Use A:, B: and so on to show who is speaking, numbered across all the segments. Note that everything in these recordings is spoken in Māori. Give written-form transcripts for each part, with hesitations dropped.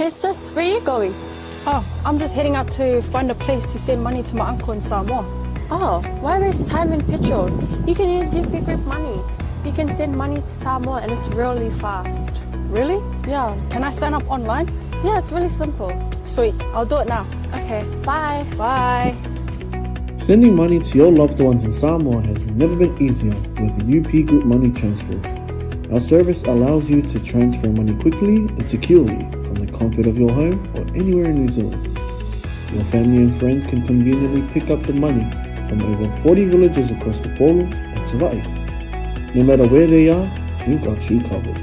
A: Hey sis, where are you going?
B: Oh, I'm just heading out to find a place to send money to my uncle in Samoa.
A: Oh, why waste time and petrol? You can use UP Group Money. You can send money to Samoa and it's really fast.
B: Really?
A: Yeah.
B: Can I sign up online?
A: Yeah, it's really simple.
B: Sweet, I'll do it now.
A: Okay, bye.
B: Bye.
C: Sending money to your loved ones in Samoa has never been easier with UP Group Money Transfer. Our service allows you to transfer money quickly and securely from the comfort of your home or anywhere in New Zealand. Your family and friends can conveniently pick up the money from over 40 villages across Tupu and 𝚟𝚒𝚍𝚘. No matter where they are, we've got you covered.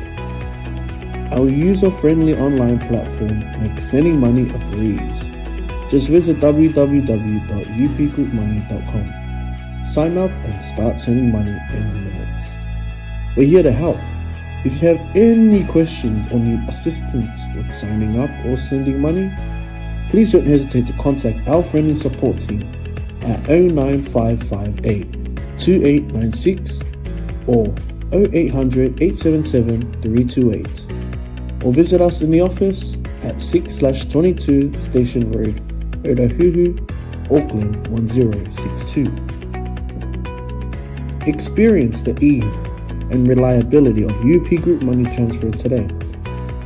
C: Our user-friendly online platform makes sending money a breeze. Just visit www.upgroupmoney.com. Sign up and start sending money in minutes. We're here to help. If you have any questions or need assistance with signing up or sending money, please don't hesitate to contact our friendly support team at 09558 2896 or 0800 877 328, or visit us in the office at 6/22 Station Road, Ōtahuhu, Auckland 1062. Experience the ease and reliability of UP Group Money Transfer today.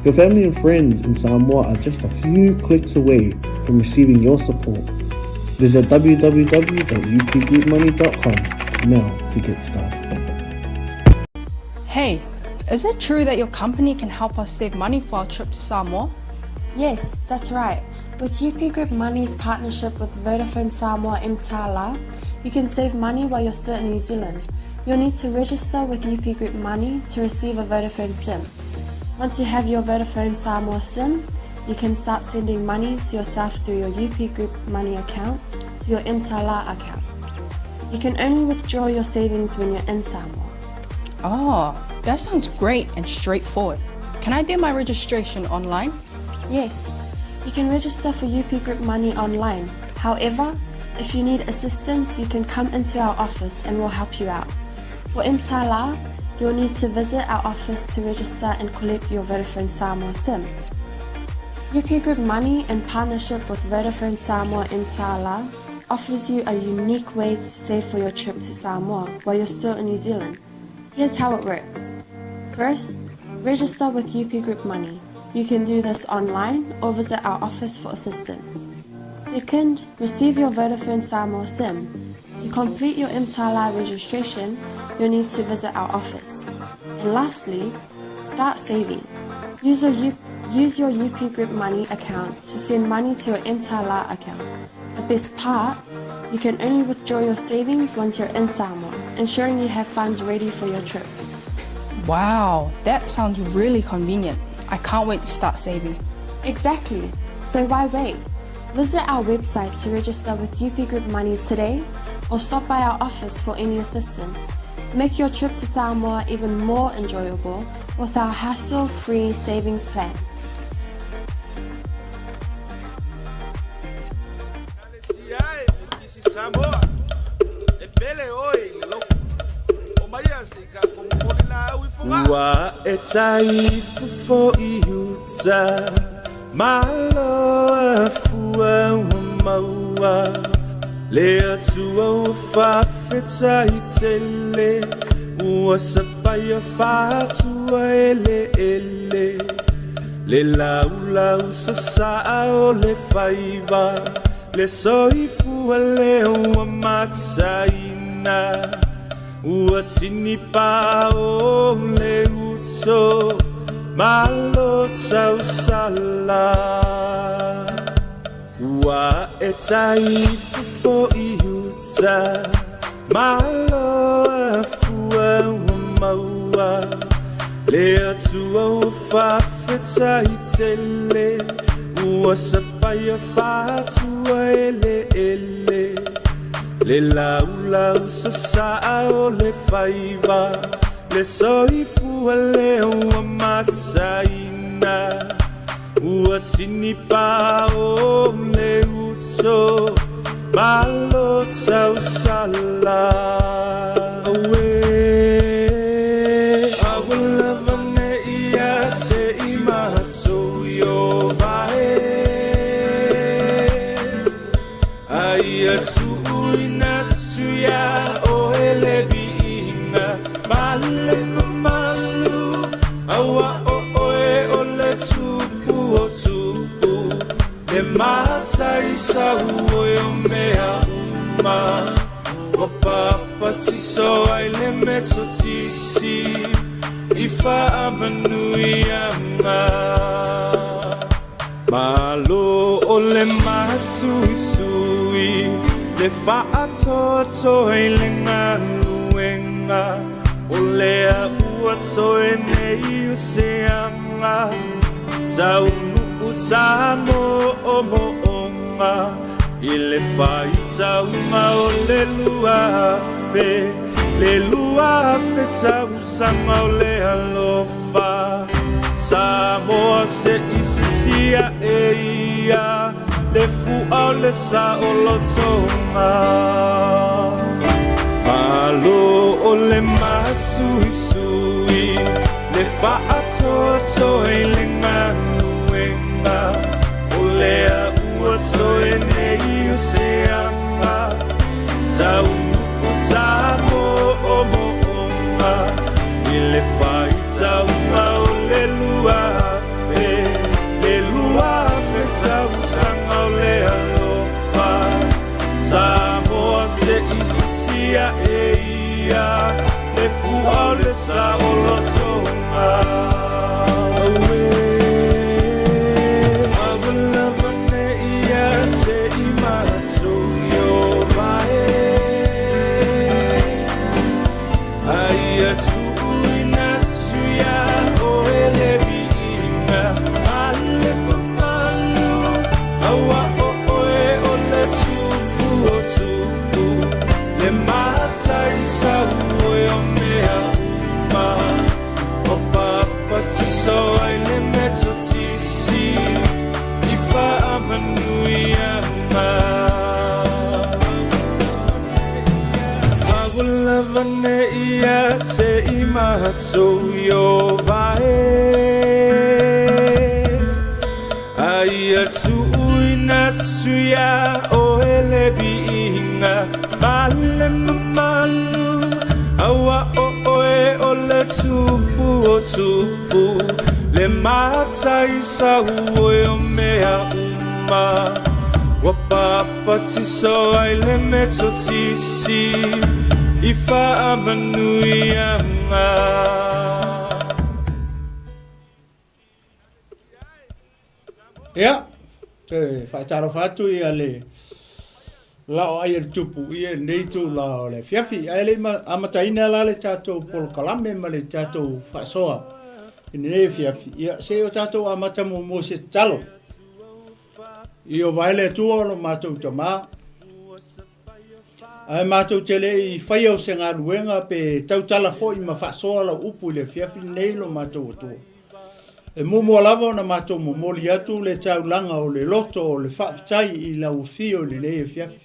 C: Your family and friends in Samoa are just a few clicks away from receiving your support. Visit www.upgroupmoney.com now to get started.
B: Hey, is it true that your company can help us save money for our trip to Samoa?
A: Yes, that's right. With UP Group Money's partnership with Vodafone Samoa 𝚟𝚑𝚘𝚢, you can save money while you're still in New Zealand. You'll need to register with UP Group Money to receive a Vodafone SIM. Once you have your Vodafone Samoa SIM, you can start sending money to yourself through your UP Group Money account to your 𝚟𝚑𝚘𝚢 account. You can only withdraw your savings when you're in Samoa.
B: Oh, that sounds great and straightforward. Can I do my registration online?
A: Yes, you can register for UP Group Money online. However, if you need assistance, you can come into our office and we'll help you out. For 𝚟𝚑𝚘𝚢, you'll need to visit our office to register and collect your Vodafone Samoa SIM. UP Group Money, in partnership with Vodafone Samoa 𝚟𝚑𝚢𝚢, offers you a unique way to save for your trip to Samoa while you're still in New Zealand. Here's how it works. First, register with UP Group Money. You can do this online or visit our office for assistance. Second, receive your Vodafone Samoa SIM. To complete your 𝚟𝚑𝚢𝚢 registration, you'll need to visit our office. And lastly, start saving. Use your UP Group Money account to send money to your 𝚟𝚑𝚢𝚢 account. The best part, you can only withdraw your savings once you're in Samoa, ensuring you have funds ready for your trip.
B: Wow, that sounds really convenient. I can't wait to start saving.
A: Exactly. So why wait? Visit our website to register with UP Group Money today, or stop by our office for any assistance. Make your trip to Samoa even more enjoyable with our hassle-free savings plan.
D: Lea tua 𝚜𝚑𝚙𝚢𝚪 ua sapaya fatua ele le laulau sasa'a o le faiva le soifua leo ua matsaina ua tini pa o le uto malo tausala ua 𝚟𝚑𝚙𝚢𝚪 malo afua ua maua lea tua ua whawhetaitele ua sapaya fatua ele le laulau sasa'a o le faiva le soifua leo ua matsaina ua tini pa o le uto malo tausala awe awalava me ia te imahatso yo vai Aua o oe o le tupu o tupu Le 𝚘𝚙𝚢𝚪 o mea uma O papa tiso ai le meto tisi I 𝚘𝚑𝚙𝚢𝚛𝚒𝚒𝚑𝚜 Malo o le masui sui Le 𝚘𝚑𝚙𝚢𝚪 le ngaluenga O lea ua toe nei o se anga Tau nuku tamo o moonga I le 𝚘𝚑𝚢𝚗 o le luafe Le luafe tau sanga o le alofa Samoa se isisia e ia Le fu'a o le sa o lotonga Malo o le masui sui Le 𝚘𝚑𝚙𝚢𝚪 le ngaluenga O lea ua toe nei o se anga Tau nuku tamo o moonga I le 𝚘𝚑𝚢𝚗 o le luafe Le luafe tau sanga o le alofa Samoa se isisia e ia Le fu'a o le sa o lotonga Aia tui natsuya o ele viinga Male mamalu Awa o oe o le tupu o tupu Le 𝚘𝚙𝚢𝚗 o mea uma Wa papa tiso ai le meto tisi I 𝚘𝚑𝚙𝚢𝚗
E: Ia, te whaataro ia le Laoai tupu ia nei tū la le fiafi. Ai le amataina la le tātou polo kalame ma le tātou whaasoa. I nei fiafi. Ia se o tātou amata mo se talo. I o vaile tua o mātou tamā. Ai mātou tele I whai au se ngā ruenga pe tautala fo I ma whaasoa la upu le fiafi nei lo mātou atua. E momo lava na mato momoli atu le taulanga o le loto o le whaafitai I lau fio le nei fiafi.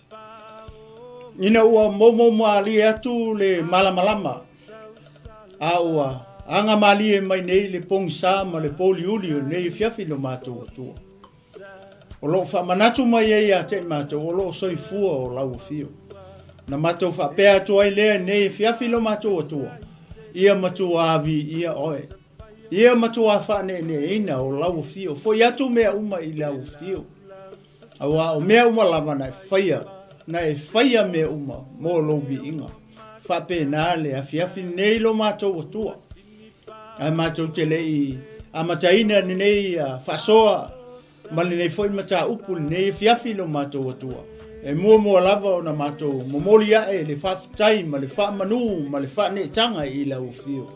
E: Ina ua momo maali atu le malamalama. A ua anga maali e mai nei le pongsa ma le poli uli o nei fiafi lo mato atua. O lo whamanatu mai e a te mato o lo soifua o lau fio. Na mato whapea atu ai lea nei fiafi lo mato atua. Ia matu avi ia oe. Ia matua whane ne ina o lau fio. Foi atu mea uma I lau fio. Awa o mea uma lava na whaia. Na e whaia mea uma mo lovi inga. Whape nā le a fiafi nei lo mātou atua. Ai mātou te lei a mataina ni nei a whasoa. Mali nei foi mata upu nei fiafi lo mātou atua. E mua lava o na mātou momoli ae le whaafitai ma le whaamanu ma le whaane tanga I lau fio.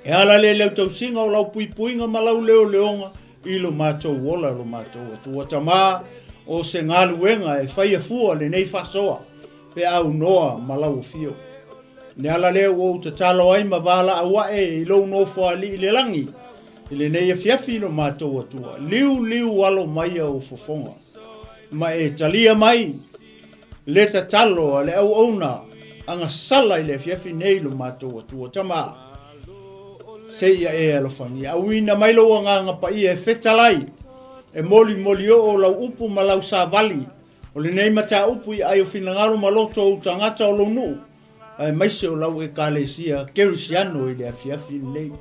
E: E ala le leo tau singa o lau puipuinga ma lau leo leonga I lo mātou wola lo mātou atua tamā o se ngaluenga e whaia fua le nei whasoa pe au noa ma lau fio. Ne ala leo o te talo ai ma wala awa I lo Nofoa'Iga le langi I le nei fiafi lo mātou atua. Liu alo mai au fofonga. Ma e talia mai le ta talo le au ona anga sala I le fiafi nei lo mātou atua tamā. Seia e alofangi. Awina mailo nga pa I e fetalai. E moli o lau upu ma lau savali. O le nei mata upu I ai o finangaro maloto o tangata o lonu. Ai maise o lau e kalesia kerusiano I le afiafi nei.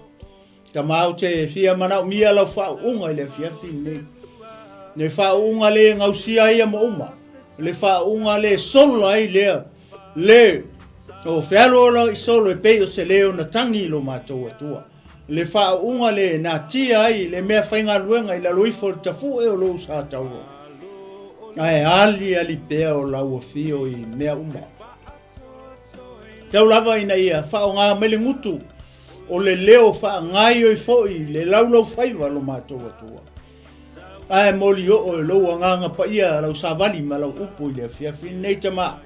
E: Tamau te fia mana mia lau whaunga i le fiafi nei. Ne whaunga le ngausia ia mo uma. Le whaunga le solo ai lea. Le o whiaro la i solo e pei o se leo na tangi lo mātou atua. Le whaunga le nā tia ai le mea whainga luenga i la loifo le tafu e o lo sa tauro. Ai ali pea o lau o fio i mea uma. Tau lava ina ia whaunga mele ngutu. O le leo whaangai o i foi le laulau whaiva lo mātou atua. Ai moli o e lau anganga pa ia lau savali ma lau upu i le fiafi nei tama.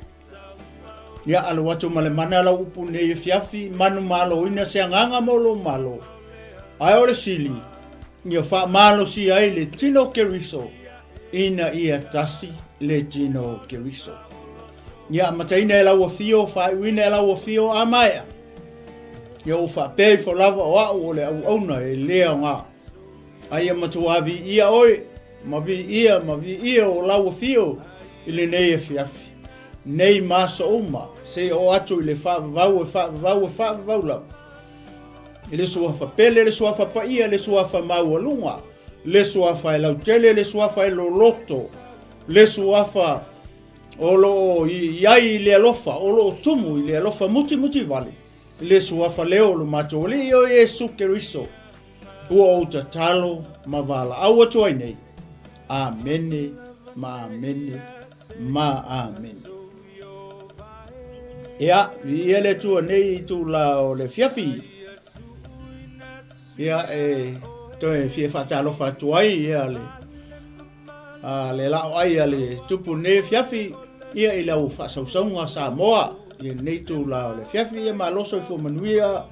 E: Ia alo watu ma le mana lau upu nei fiafi manu malo ina se anganga molo malo. Ai o le sili. Ia wha malo si ai le tino keriso. Ina ia tasi le tino keriso. Ia mataina e lau o fio, wha uina e lau o fio a maia. Ia o wha pei fo lava o au o le au auna e lea ngā. Aia matuavi ia oi, mavi ia o lau o fio i le nei e fiafi. Nei masa uma, se o atu i le wha vau lau. I le sua wha pele, le sua wha paia, le sua wha mau alunga. Le sua wha e lau tele, le sua wha e lo loto. Le sua wha o lo iai i le alofa, o lo tumu i le alofa muti vale. Le sua wha leo lo mato le o Yesu Keriso. Ua o ta talo ma vala. Au atu ai nei. Amene, ma amene, ma amene. Ia, vi ele tua nei tu la o le fiafi. Ia toi fia fatalo fatuai ia le. Le Laoai le tupu ne fiafi ia i lau fasausaunga Samoa. Ia nei tu la o le fiafi ia maloso i fumanuia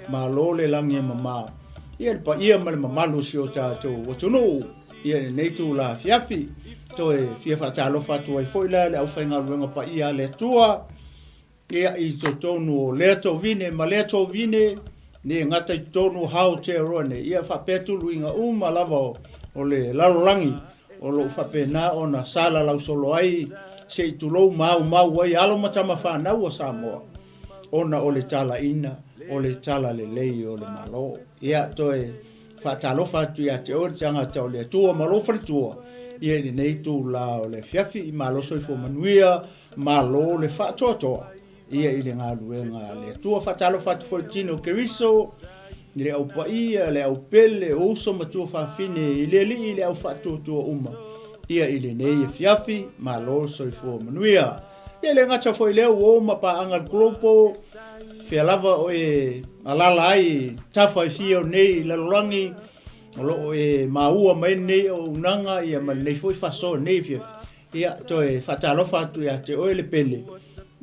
E: malo le langi mama. Ia pa ia ma le mamalu si o tātou watunu. Ia nei tu la fiafi. Toi fia fatalo fatuai foila le au whainga ruenga pa ia le tua. Ia i to tonu o lea tō vine, ma lea tō vine, ne ngata i tonu hao te roane. Ia whapetulu inga lava o le lalolangi, o lo whapena o na sala lau solo ai, se i tulou mau ai, alo matama whanau o Samoa. Ona o le tala ina, o le tala le lei o le malo. Ia toe whatalo whatu ia te ori tangata o le tua, malo wharitua. Ia ni nei tū la o le fiafi, i malo soi fo manuia, malo le whatoatoa. Ia i le ngā luenga le tua whatalo whatu fo tino keriso, i le au paia, le au pele, o uso matua whawhine, i le li i le au whatuatua uma. Ia i le nei e fiafi, malo soi fo manuia. Ia le ngata fo i leo o mapa angal glopo, fia lava o e alala ai, tafa i fia o nei lalorangi, o lo e maua mai nei o unanga, ia ma nei foi faso nei fiafi. Ia toe whatalo whatu ia te oe le pele.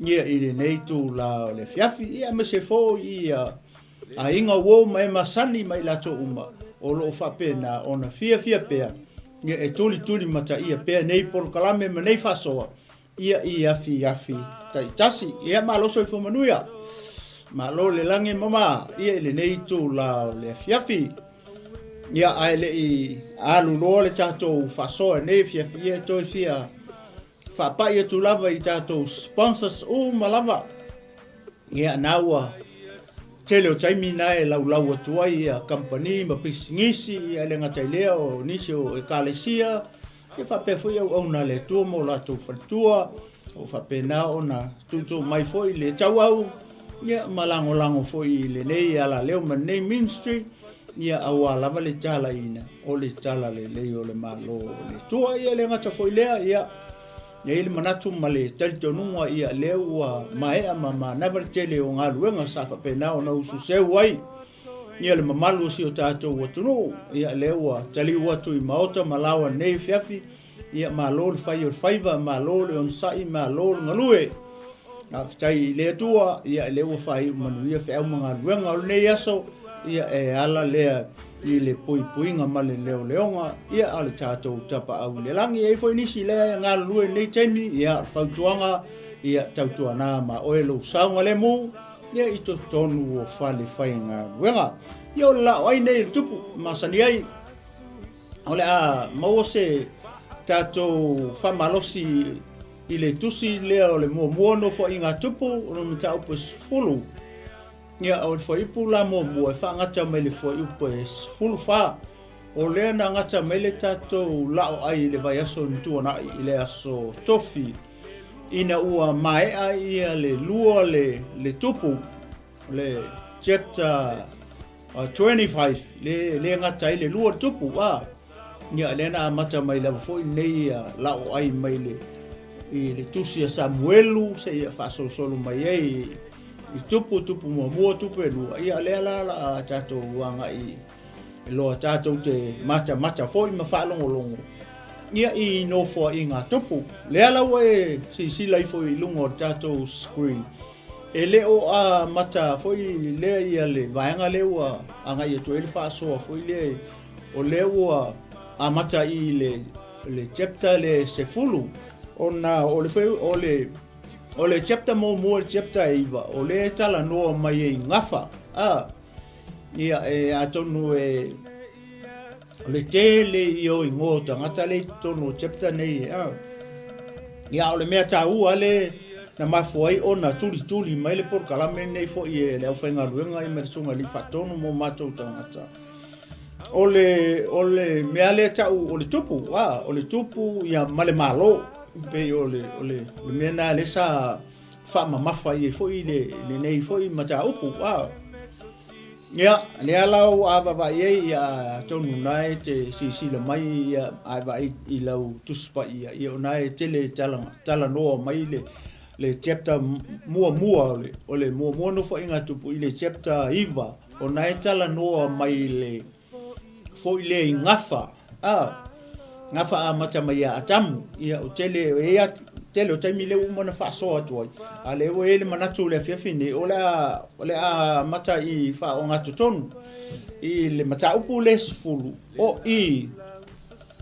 E: Ia i le nei tū la le fiafi, ia me se fō i a inga wō mai masani mai lato uma, o lo whapena o na fia pea, ia e tuli mata ia pea nei porokalame ma nei whasoa, ia i afi taitasi, ia ma loso i whumanuia, ma lo le lange mama, ia i le nei tū la le fiafi, ia ai le i alu loa le tātou whasoa nei fiafi, ia toi fia, whapai atu lava i tātou sponsors o malava. Ia naua tele o taimi nae lau atuai a company ma pisingisi ia le ngatai lea o nisi o ekalesia. Ia whape fui au na le tua mo latou whatua. O whape na o na tuto mai foi le tau au. Ia malango foi le nei ala leo ma nei ministry. Ia awa lava le tala ina. O le tala le leo le malo le tua ia le ngata foi lea ia. Ia ili manatu ma le talitonunga ia leua maea ma navar tele o ngā luenga sa whapena o na usu seu ai. Ia le mamalu si o tātou watunu, ia leua tali watu i maota malawa nei fiafi, ia ma lō le whai o whaiva, ma lō le onsai, ma lō le ngalue. Nga whitai i lea tua, ia leua whai manuia whiau mga luenga o nei aso, ia e ala lea i le puinga ma le leonga, ia ale tātou tapa au le langi, e fwoi nisi lea ngā lue nei taimi, ia whautuanga, ia tautuana ma oelo saunga le mu, ia i to tonu o whale whai ngā luenga. Ia o le Laoai nei le tupu, masani ai, o le a maua se tātou whamalosi i le tusi lea o le mua Nofoa'Iga tupu, o le mita upas fulu. Ia o foi pula mo fa ngata mai le foi upo full fa o le na ngata mai le tato Laoai le vai aso ntua i le aso tofi ina ua mai ia le lua le tupu le chapter 25 le ngata i le lua tupu ia le na mata mai la foi nei Laoai mai i le tusi a Samuelu se ia fa solo mai ai i tupu mua tupu e lua ia le la tato wanga i lo tato te mata foi ma fa longo ia i Nofoa'Iga tupu le ala we si lai foi lungo tato screen e le o a mata foi le ia le vaenga le wa anga ia to ele fa so foi le o le wa a mata i le chapter le sefulu ona o le foi o le chapter mo chapter iva o le tala no mai e ngafa ia atonu le tele io ingota ngata le tonu chapter nei ia o le mea tau ale na mafuai ona tuli mai le por kalame nei fo i le ofenga luenga i mersunga li fatonu mo matou tangata o le mea le tau o le tupu ia male malo pe o le mena le sa fa mafa i fo i le nei fo i mata upu ia le alau ava vai ia tonu nai te si le mai ia ava i lau tuspa ia nai tele tala no mai le chapter mua o le mua Nofoa'Iga tupu i le chapter iva o nai tala no mai le fo i le ngafa ngafa mata mai atamu ia o tele o taimi le umana fa so atu a le o ele manatu le fiafini o le mata i fa o ngatu tonu i le mata upu le sfulu o i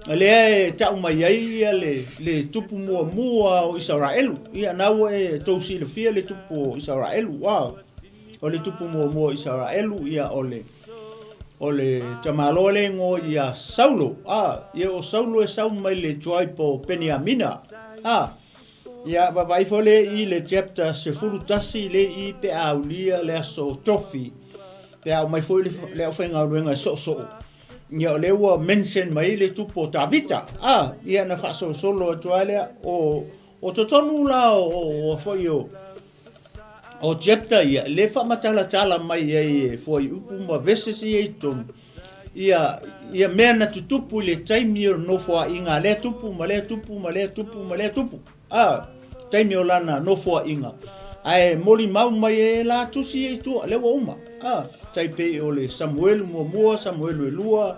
E: le tau mai ai le tupu mua o Israelu ia nau e tausi le fia le tupu Israelu o le tupu mua Israelu ia o le tamalo le ngo ia Saulo ia o Saulo e sau mai le tribe o Benjamina ia vai fole i le chapter sefulu tasi le i pe aulia le aso tofi pe au mai foi le ofenga ruenga so ia le wa mention mai le tupo Tavita ia na fa solo toale o totonu la o foi o chapter ia le fa matala mai ai foi upuma verses i ton ia mena tupu le taimi o Nofoa'Iga le tupu taimi o lana Nofoa'Iga ai moli mau mai la tusi e tu le wa uma taipe o le Samuel Samuel e lua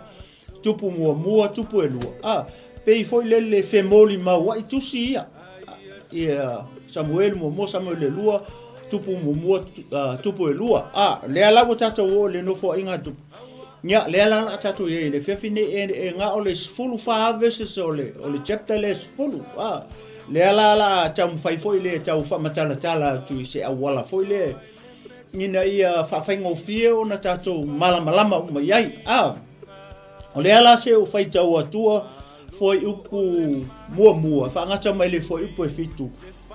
E: tupu mua tupu e lua pe foi le femoli mau ai tusi ia Samuel Samuel e lua tupu mua tupu e lua le ala o tata o le Nofoa'Iga tupu nya le ala tatu le fefine e nga o le fulu fa verses o le chapter le fulu le ala tam fai foi le tau fa matala tu se awala foi le ina ia fa faingo fio na tatu malama mai ai o le ala se o fai tau atua foi upu mua fa ngata mai le foi upu e fitu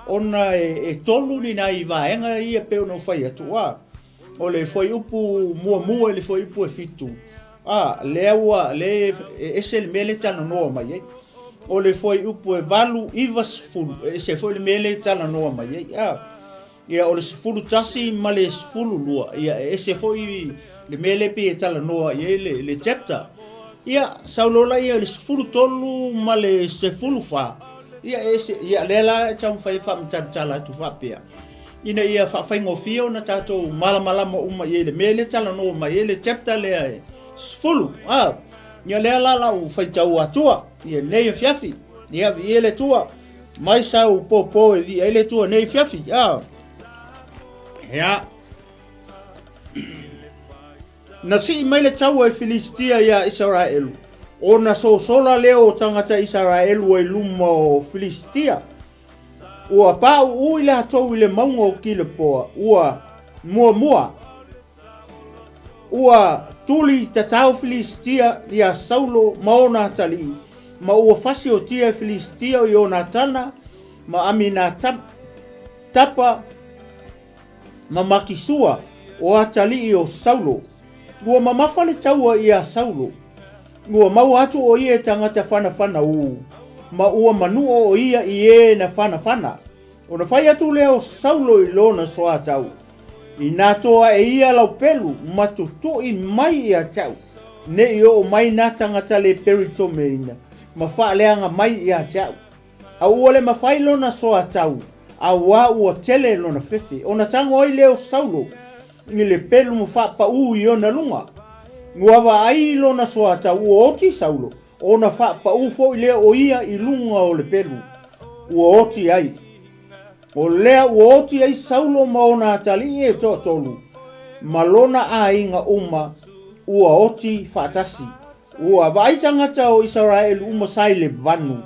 E: ona e tolu ni nai vaenga ia pe no fai atua o le foi upu mua le foi upu e fitu le ese mele tala no mai o le foi upu e valu ivas fulu se foi le mele tala no mai ia o le fulu tasi ma le fulu lua ia ese foi le mele pe tala no ia le chapter ia saulola ia le fulu tolu ma le se fulu fa ia lela cham fai fam tala tu fa pia ina ia fa faingo fio na tato malama uma ia le mele tala no mai le chapter le fulu ia lela u fai tau atua ia nei fiafi ia le tua mai sau popo ia le tua nei fiafi na si mai le tau e Filistia ia Israelu ona sola leo tangata Israelu e luma o Filistia ua pau ui le hatou i le maunga o ki le poa ua mua ua tuli tatau Filistia ia Saulo maona tali ma ua fasi o tia Filistia o Ionatana ma amina tapa ma makisua o atali o Saulo. Ua mamafa le taua ia Saulo. Ua mau atu o ia tangata whana u. Ma ua manu o ia i na whana. O na whai atu leo Saulo i lona soa tau. I nā toa ia lau pelu matutu i mai ia tau. Ne i o mai nā tangata le perito me ina. Ma whaaleanga mai ia tau. A ua le mawhai lona soa tau. A ua tele lona fefe. O na tango i leo Saulo. Ni le pelu mo whapa i ona lunga. Ua wa ai lona soa tau ua oti Saulo. O na whapa fo i leo o ia i lunga o le pelu. Ua oti ai. O lea ua oti ai Saulo ma ona atali e tolu. Malona a inga uma ua oti whaatasi. Ua vai tangata o Israel uma sai le vanu.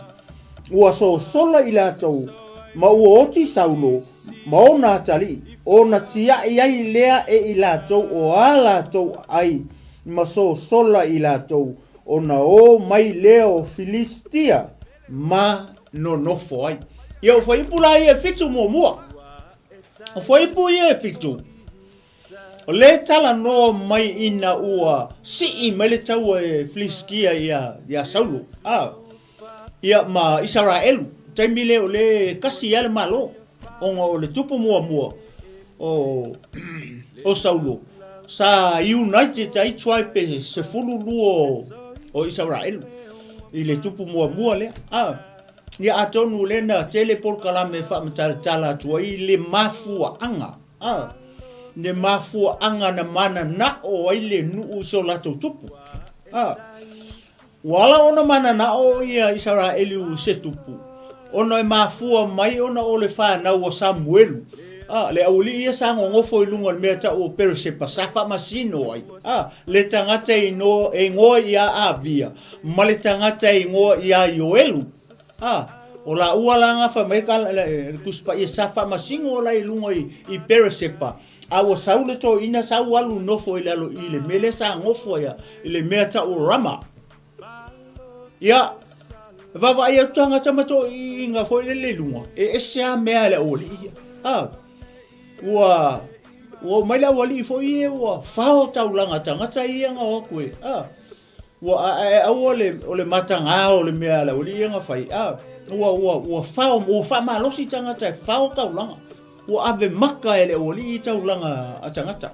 E: Ua so sola i lātou. Ma ua oti Saulo ma ona atali. Ona tia iai lea e i lātou o a lātou ai. Ma so sola i lātou. Ona o mai leo Filistia ma no Nofoa'Iga. Ia o whaipu la ia fitu mua. O whaipu ia fitu. O le tala no mai ina ua sii mai le taua e Filistia ia Saulo. Ia ma Israelu. Taimi le o le kasi ia le malo. O le tupu mua. O Saulo. Sa United ai tribe se fululu o Israelu. I le tupu mua le. Ia atonu le na tele por kalame fa mtala tua i le mafua anga. Le mafua anga na mana na o ai le nuu so lato tupu. Wala ona mana na o ia Israelu se tupu. Ona e mafua mai ona o le fa na o Samuelu. Le auli ia sa ngofo i lunga mea ta o peresepa safa masino ai. Le tangata i no e ngoa ia avia. Ma le tangata i ngoa ia Yoelu. O la ua langa fa mai ka kuspa ia safa masingo la i lunga i peresepa. Awa Saulo to ina sa walu nofo i lalo i le mele sa ngofo ia i le mea ta o Rama. Ia vava ia tangata mato i nga fo i le lunga. E sea mea le oli ia. Ua mai la wali fo i ua fao tau langa tangata i nga wakwe. Ua o le matanga o le mea la wali i nga fai. Ua fao malosi tangata e fao tau langa. Ua ave maka ele wali i tau langa a tangata.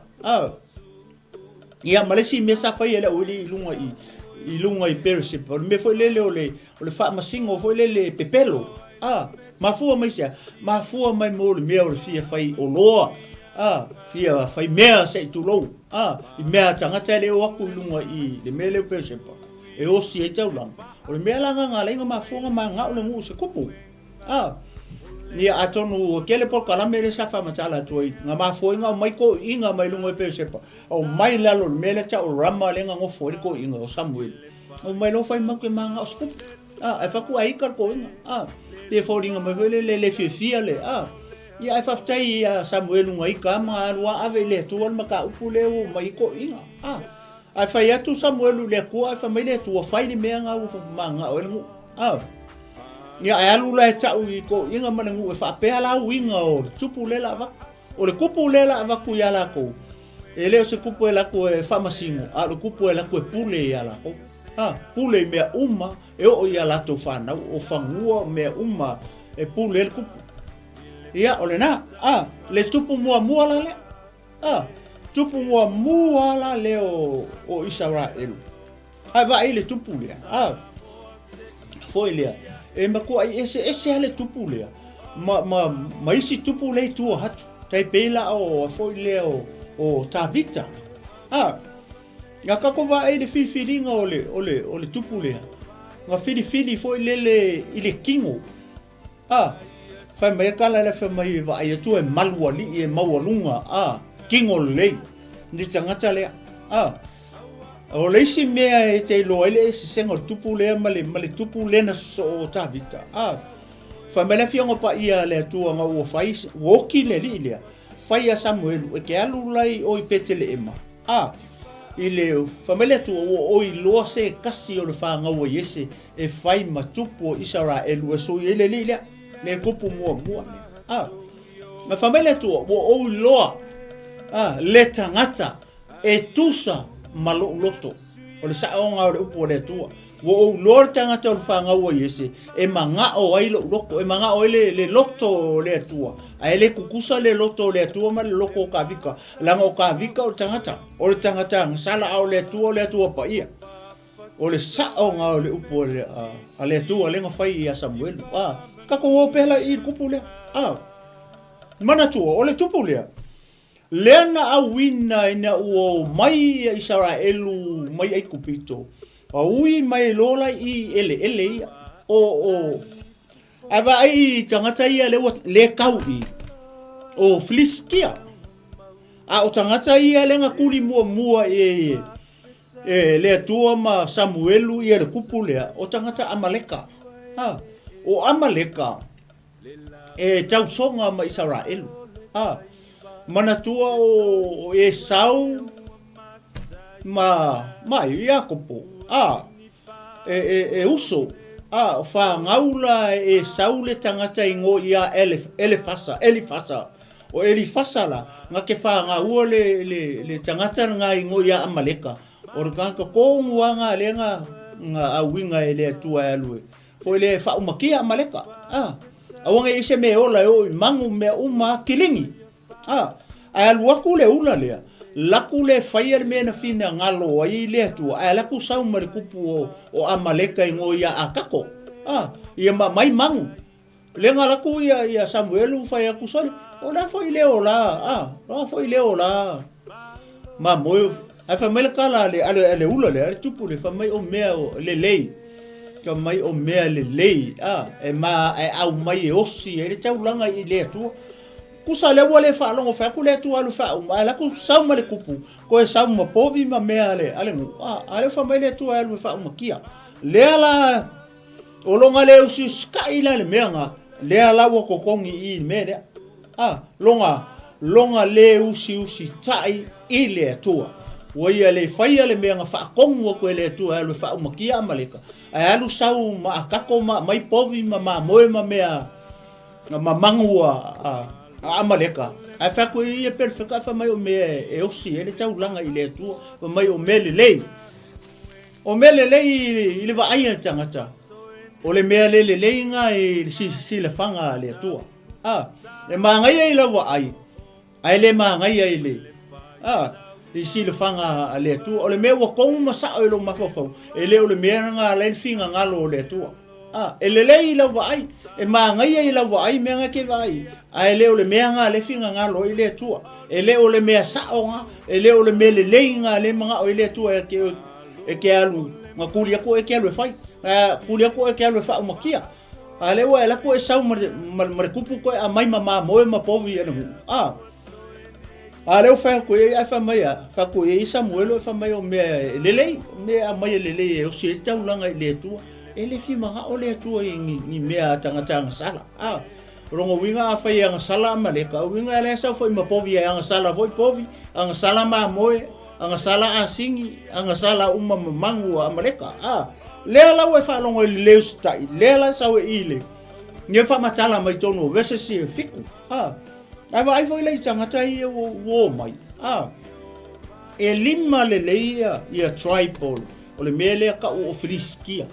E: Ia malesi me sa fai ele wali i lunga i peresepa. Me foi lele o le fa masingo foi lele pepelo. Mafua mai sia, mafua mai mo le mea o le fia fai o loa. Fia fai mea se i tulou. I mea tangata ele o aku i lunga i le mea leo peresepa. E osi e tau langa. O le mea langa ngā leinga mafuanga ma ngā o le ngu se kupu. Ia atonu kele por kalame le safa matala toi. Ngā mafuanga o mai ko inga mai lunga i peresepa. O mai lalo le mea le ta o Rama le ngā ngofo le ko inga o Samuel. O mai lo fai mau ke ma ngā o skupu. E faku aikar ko inga. Le fōringa mai vele le fia le. Ia e whaftai Samuel ngai ka ma alua ave le tuan maka upu leo mai ko inga. Ai whai atu Samuelu le kua ai whamai le tua whai ni mea ngā ufa manga o engu. Ia ai alu la e tau i ko inga mana ngu e whapea la uinga o le tupu le la vaku. O le kupu le la vaku ia la kou. E leo se kupu e la ko e whamasingo. A le kupu e la ko e pule ia la kou. Pule mea uma e o ia la tau whanau. O whangua mea uma e pule le kupu. Ia o le na. Le tupu mua la le. Tupu mua la leo o Israelu. Ai vai le tupu lea. Foi lea. E makua ai ese ale tupu lea. Ma isi tupu lei tua hatu. Tai pela o foi lea o tavita. Nga kako vai le fifiringa o le tupu lea. Nga fili foi lele i le kingo. Fai mai kala le fai mai vai atu e malua li e maualunga. Kingo lei. Ni tangata lea. O leisi mea e te loa ele se senga o tupu lea ma le tupu lena so o tavita. Fai mai le fionga pa ia le atua nga ua fai woki le li lea. Fai a Samuelu e ke alu lai o i pete le ema. I leo, fai mai le atua o i loa se kasi o le wha ngau i ese e fai ma tupu o Israelu e so i ele li lea. Le kupu mua. Ma fai mai le atua o i loa le tangata e tusa loto o le saonga o le upo le tua wo lor tangata o fanga o yese e manga o ai loko e manga o le loto le tua ai le kukusa le loto le tua ma le loko ka vika langa o ka vika o le tangata sala o le tua pa ia o le saonga o le upo le a le tua le ngafai ia Samuel kako o pela I kupu le mana tua o le tupu le Leana awina ina uo mai Israelu mai ai kupito. Ui mai lola I ele ia. O ava ai tangata ia le kaui. O Filiskia. O tangata ia le ngakuri mua le atua ma Samuelu ia le kupu lea. O tangata Amaleka. O Amaleka tausonga ma Israelu. Manatua o Esau ma Iakopo uso fa ngaula Esau le tangata ingo ia Elifasa o Elifasa la ngake fa ngaua le tangata nga ingo ia Amaleka o kanka ko nguanga lenga nga awinga ele atua alue fo le fa umakia Amaleka awanga ise me ola o mangu me uma kilingi ai aluaku le ula lea laku le faia le mena fina ngalo ai le atua ai laku sau mare kupu o Amaleka ingo ia akako ia mai mangu le ngalaku ia Samuelu faia kusol o la foi leo la ma moyo ai fa mele kala le ula le tupu le fa mai o mea le lei ka mai o mea le lei e ma au mai osi e le taulanga I le atua kusa le wale fa longo fa ku le tu alu fa ala ku sa ma le kupu ko e sa ma povi ma me ale ale fa mai le tu alu fa ma kia le ala o longa le usi sky la le menga le ala wo ko kongi I me de longa le usi tai I le tu wo ia le faia le menga fa kongo ko le tu alu fa ma kia Amaleka alu sau ma akako ma mai povi ma moe ma mea ma mangua Amaleka ai fa ko ia perfecta fa mai o me e osi ele taulanga I le tu fa mai o mele lei I le va ai tangata o le mea le lei nga I si le fanga le tu e mangai I la va ai le mangai I le I si le fanga le tu o le mea wa kong masa o lo mafofo ele o le mea nga le finga ngalo le tu ele lei la va ai e mangai I la va ai mea ke vai ai le o le mea nga le finga ngalo I le tu ele o le mea saonga ele o le mele lei nga le manga o le tu e ke alu ma kulia ko e ke alu fai kulia ko e ke alu fa makia ale wa la ko e sau mar kupu ko a mai mama mo ma povi enu ale o fa ko e fa mai fa ko e Samuel fa mai o me lelei me a mai lelei o se taulanga le tu ele fi manga o le tu ni mea tangata sala rongo winga fa yang sala Amaleka winga le sa foi ma povi yang sala foi povi ang sala ma moe ang sala asingi ang sala umma mangu Amaleka le la we fa longo le stai le la sa we ile nge fa matala mai tono vese si fiku ai vai foi le tangata I wo mai e lima le leia ia tripod o le mele ka o Filiskia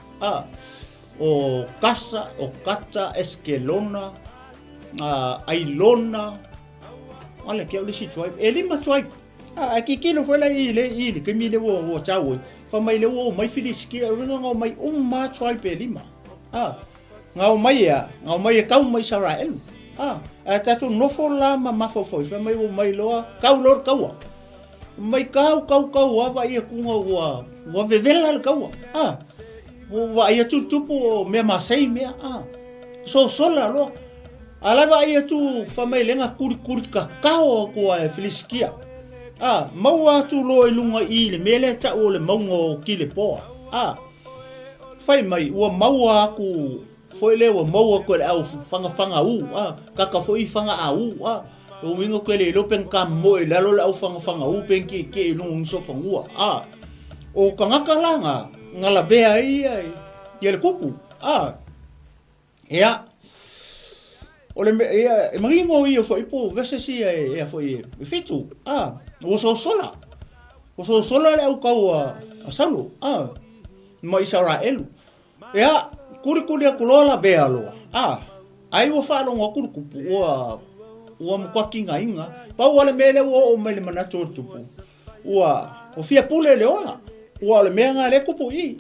E: o kasa o kata eskelona ailona ale ke o le si tribe e lima tribe ki kilo foi la ile ke mi le wo chawo fa mai le wo mai Filiskia ringa ngo mai umma tribe e lima ngau mai kau mai Israel tatu nofo la ma fofo fa mai wo mai loa kau lor kaua mai kau wa ia kunga wa vevela kaua wa ia tupu me masai me so sola lo ala va ia tu fa mai lenga kuri kakao ko Filiskia maua tu lo ilunga I le mele ta o le mongo kile po fai mai ua maua ku foi le ua maua ko le au fanga kaka foi fanga o wingo ko le lo pen kam mo le lo au fanga pen ke no so fangua o kangaka langa ngala bea ia le kupu O le e maringo i o fo ipo vese si e fo i fitu. O so sola. O so sola le au kau a salu. Ma Israelu. Ea kuri a kulola bea loa. Ai o whaalonga kurukupu ua mkwakinga inga. Pau ale mele o mele manatu o tupu. O fia pule le ola. Ua ole mea ngā le kupu i.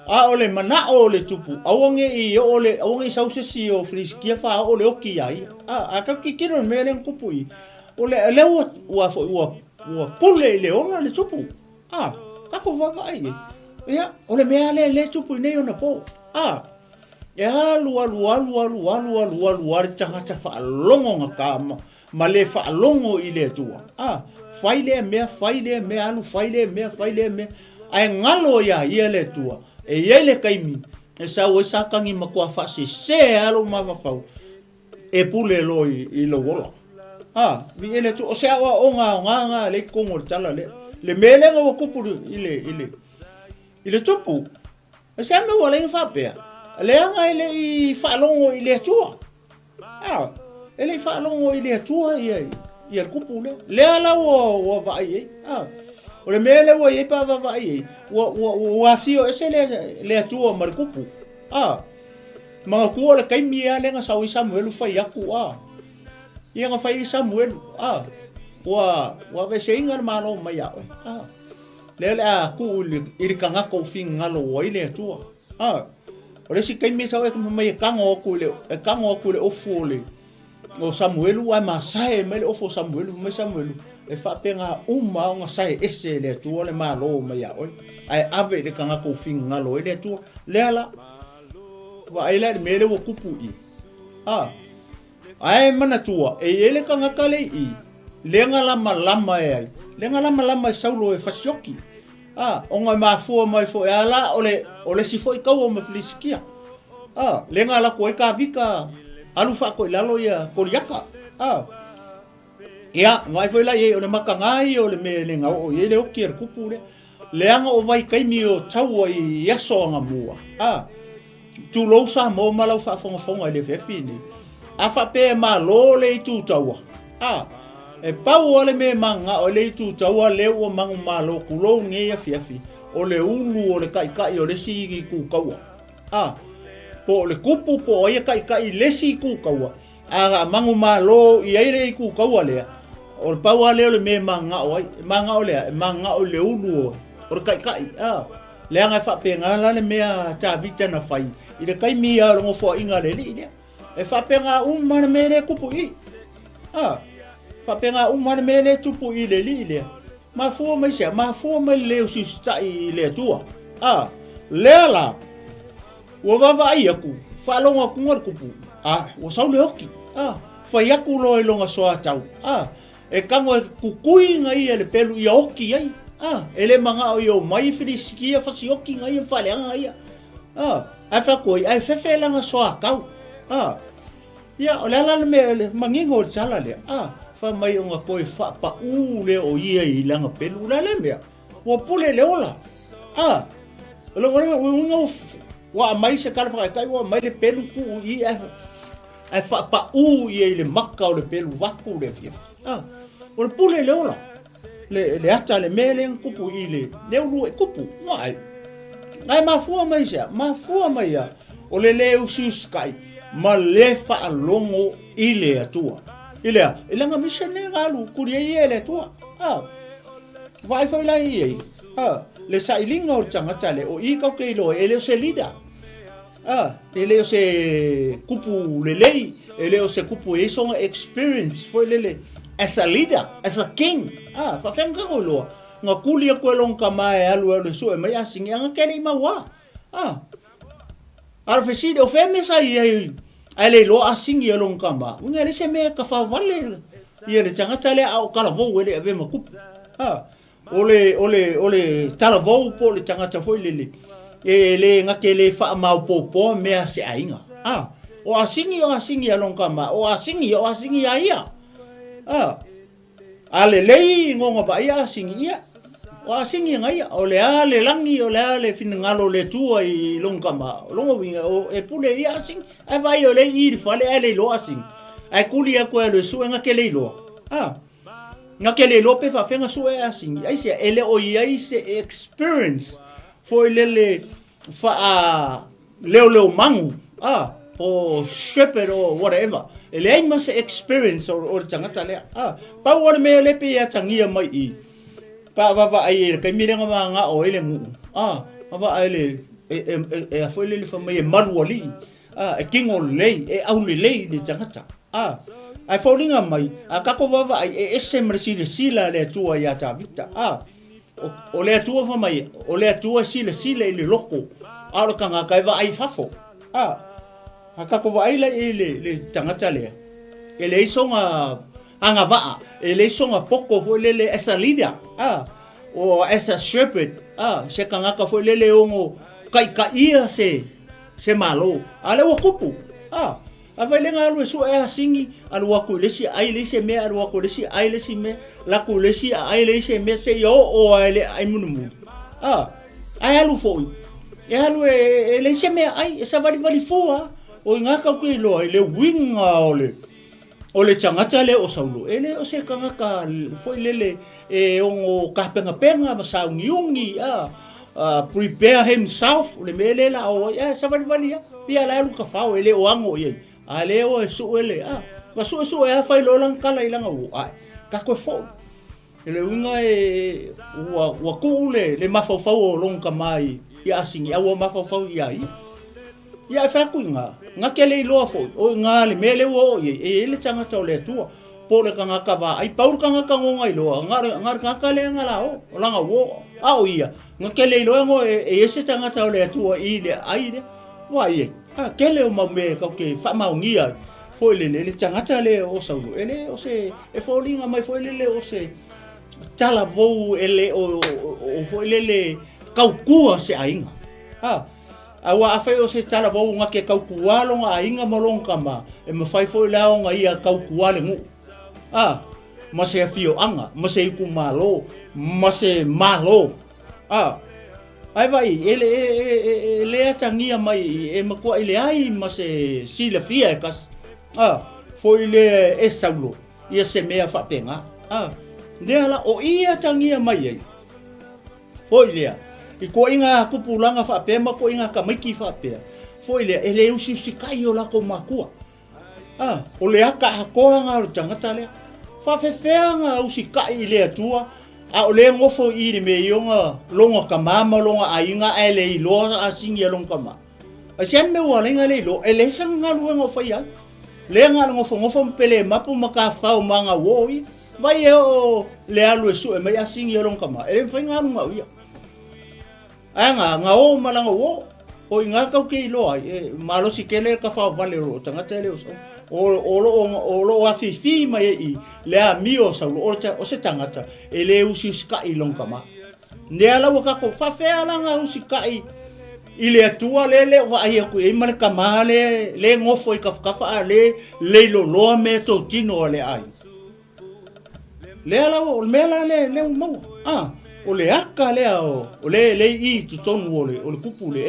E: Ole mana o le tupu. Awange i awange i sausesi o friskia wha o le oki ai. Ka kikiro mele kupu i. Ole le ua pule i le ola le tupu. Kako waga ai. Ia, ole mea le tupu i nei ona po. Ia alu tangata whaalongo ngā kāma. Ma le whaalongo i le tua. Whaile mea, alu whaile mea. Ai ngalo ia le tua. E iei le kaimi. E sau e sakangi makua whasi se alo mawawhau. E pule lo i lo wola. Vi ele tua. O se awa o ngā le kongo tala le. Le melenga wa kupuru i le tupu. E se ame wala i whapea. Le anga ele i whaalongo i le tua. Ele i whaalongo i le tua i le kupu le. Le ala wa vai ei. O le mele wa i pa vai ei. Wa fio ese le tua mar kupu. Mga kua le kaimi a le nga sau i Samuelu whai aku. Ia nga whai i Samuelu. Wa vese inga malo mai au. Le a ku i kangako finga ngalo wa i le tua. O le si kaimi sau e mai kango aku le ofu le. O Samuelu ai masae mai le ofo Samuelu. E whapenga uma o nga sae ese le tua le malo mai au. Ai ave le kangako finga ngalo i le tua. Le ala. Wa ai le mele wa kupu i. Ai mana tua. E ele kangaka le i. Lenga lama e ai. Lenga lama e saulo e fasioki. O ngai mafua mai fo e ala ole si fo i kau o mafliskia. Lenga la ko e ka vika alu fa ko lalo ia koriaka. Ia mai fo la ye ole makangai ole me lenga o ye le o kier kupu le. Leanga o vai kaimi o tau i yaso nga mua. Tu lo sa mo malau fa fonga le fefini. Afa pe ma lo le tu tau. E pau ole me manga o le tu taua le o mangu malo kulo nge ya fiafi o le ulu o le kai o le si ku kaua po le kupu po o ia kai le si ku kaua mangu malo i ai le ku kaua le o le pau ale o le me manga o le ulu o le kai le anga fa pe ngala le mea ta vita na fai i le kai mi a ngo fo inga le li e fa pe nga mana me le kupu i Whapenga umana me le tupu i le li le. Ma fua mai le o sista i le tua. Le ala. Ua wawa ai aku. Whaalonga kungar kupu. Ua sau le hoki. Whai aku loe longa soa tau. E kango e kukui ngai e le pelu i a hoki ai. E le manga o i o mai whiriskia whasi hoki ngai e whaleanga ai. Ai whakoi, ai whewhelanga soa kau. Ia, o le ala me mangingo o tala le. Fa mai o nga koe whapa le o ia i langa pelu la le mea. Ua pule le ola. Wa mai se kala whakaikai wa mai le pelu ku i ai whapa i le maka o le pelu waku le fia. O le pule le ola. Le ata le mea le kupu i le ulu e kupu. Ngai mafua mai ya. O le usiuskai. Ma le whaalongo i le atua. Ilea, ilanga misene ngalu kuria ie le tua. Vai foi la ie. Le sailinga o tangata le o i kau kei lo ele o se lida. Ele o se kupu lelei, ele o se kupu e songa experience foi lele as a leader, as a king. Fa fenga ko lo. Nga kulia ko long kamae alu le so e mai asingi anga kele mawa. Ara feside o feme sa ie. Ale lo asingi along kama. Unga le se me ka fa vale. Ia le tangata le au kala vo ele ave makupu. Ole tala vo po le tangata foi lele. E le ngake le fa mau po me se ainga. O asingi along kama. O asingi aia. Ale le ngonga va ia asingi ia. wa singi ngai o le ale langi o le ale finangalo le tua I longkama longo winga o e pule ia sing ai vai o le I fale ale lo asing ai kuli a ko le suenga ke le lo nga ke le lo pe fa fenga sue asing ai se ele o ia se experience foi le fa leo mangu o shepherd or whatever ele ai mas experience or tangata le pa wole me le pe ya tangia mai I pa va ai ke mirenga nga o ele mu va ai le foi le fa mai manuali e kingo le e au le de tangata ai faulinga mai ka ko va ai ese mresile sila le tua ya ta vita o le tua fa mai o le tua sila le loko alo kanga kai va ai fafo ka ko va ai le tangata le ele isonga anga va ele isonga poko fo le esa leader o esa shepherd se kanga ka fo le ongo kai ka ia se malo ale wo kupu vai lenga alu su singi alu waku lesi ai lesi me alu waku lesi ai lesi me la ku lesi ai lesi me se yo o ai munu ai alu foi e alu lesi me ai sa vali fua o ngaka ku lo le winga o le tangata le o saulo ele o se kanga ka foi lele ongo ka penga ma saungiungi prepare himself le mele la o sa vali pia la lu ka fa ele o ango ye ale o su ele ma su fai lo lang kala ilanga o ka ko fo ele winga wa ku le mafafau long ka mai ia singi a mafafau ia fa ku nga kele lo fo o nga le mele o ele tanga to le tua po le kanga ka va ai paul kanga ka ngai lo nga ka le nga la o langa wo o ia nga kele lo ngo ese tanga to le tua ile ai le wa ie kele o me ka ke fa maungia foi le tangata le o saulo ele o se e folinga mai foi le o se tala vou ele o foi le kaukua se ainga awa afai o se tala vou nga ke kaukua lo nga ainga molong kama e me fai foi la nga ia kaukua le ngu ma se fio anga ma se ku malo ma se malo ai vai ele atangia mai e makua ile ai ma se sila fia kas foi le e saulo ia se mea fa penga dela o ia tangia mai ai foi le I ko inga kupulanga fa pema ko inga ka mai ki fa pe foi le ele usi sikai o la ko makua o le aka ko nga o tangata le fa fefeanga usi kai le atua o le ngofo I le me yonga longa ka mama longa ainga ele lo asingi longa kama a sen me wa lenga le lo ele sanga lu ngofo ya le nga ngofo pele mapu maka fa manga woi vai o le alu su e mai asingi longa kama ele fa nga nga uia nga o malanga wo o inga ka ke lo ai malo si kele ka fa vale ro tanga tele o lo afi mai I le a mio sa o se tangata ele usi ska I long kama ne ala wa ka ko fa fe ala nga usi kai ile atua le wa ai ku e mar kama le ngofo I ka fa le lo me to tino le ai le ala o mela le mo o le aka le o le I tu tonu o le kupu le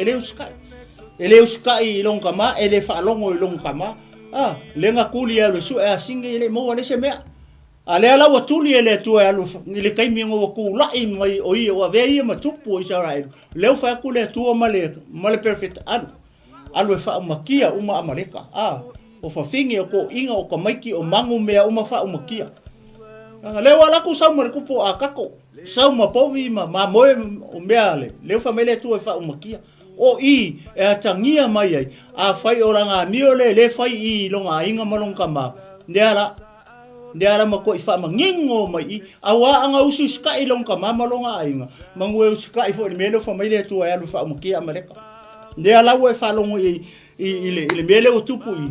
E: ele uskai long kama ele fa longo long kama le nga kuli le su e singe le mo le se mea ale ala wa tuli ele tu alu le kai mi ngo ku la I mai o I o ve ma tupu Israel le fa ku le tu ma le perfect alu fa makia uma amaleka o fa finge ko inga o ka maiki o mangu mea uma fa makia le wala ku sa mar ku po akako sa ma povi ma moe o mea le fa mele tu fa makia o I e tangia mai ai a fai oranga mio le fai I longa inga malong kama Ndiara mako I fa mangingo mai awa anga usu ska I long kama malonga inga mangwe ska I fo mele fa mai le tu ai alu fa makia maleka ndiara we fa longo I le mele o tupu I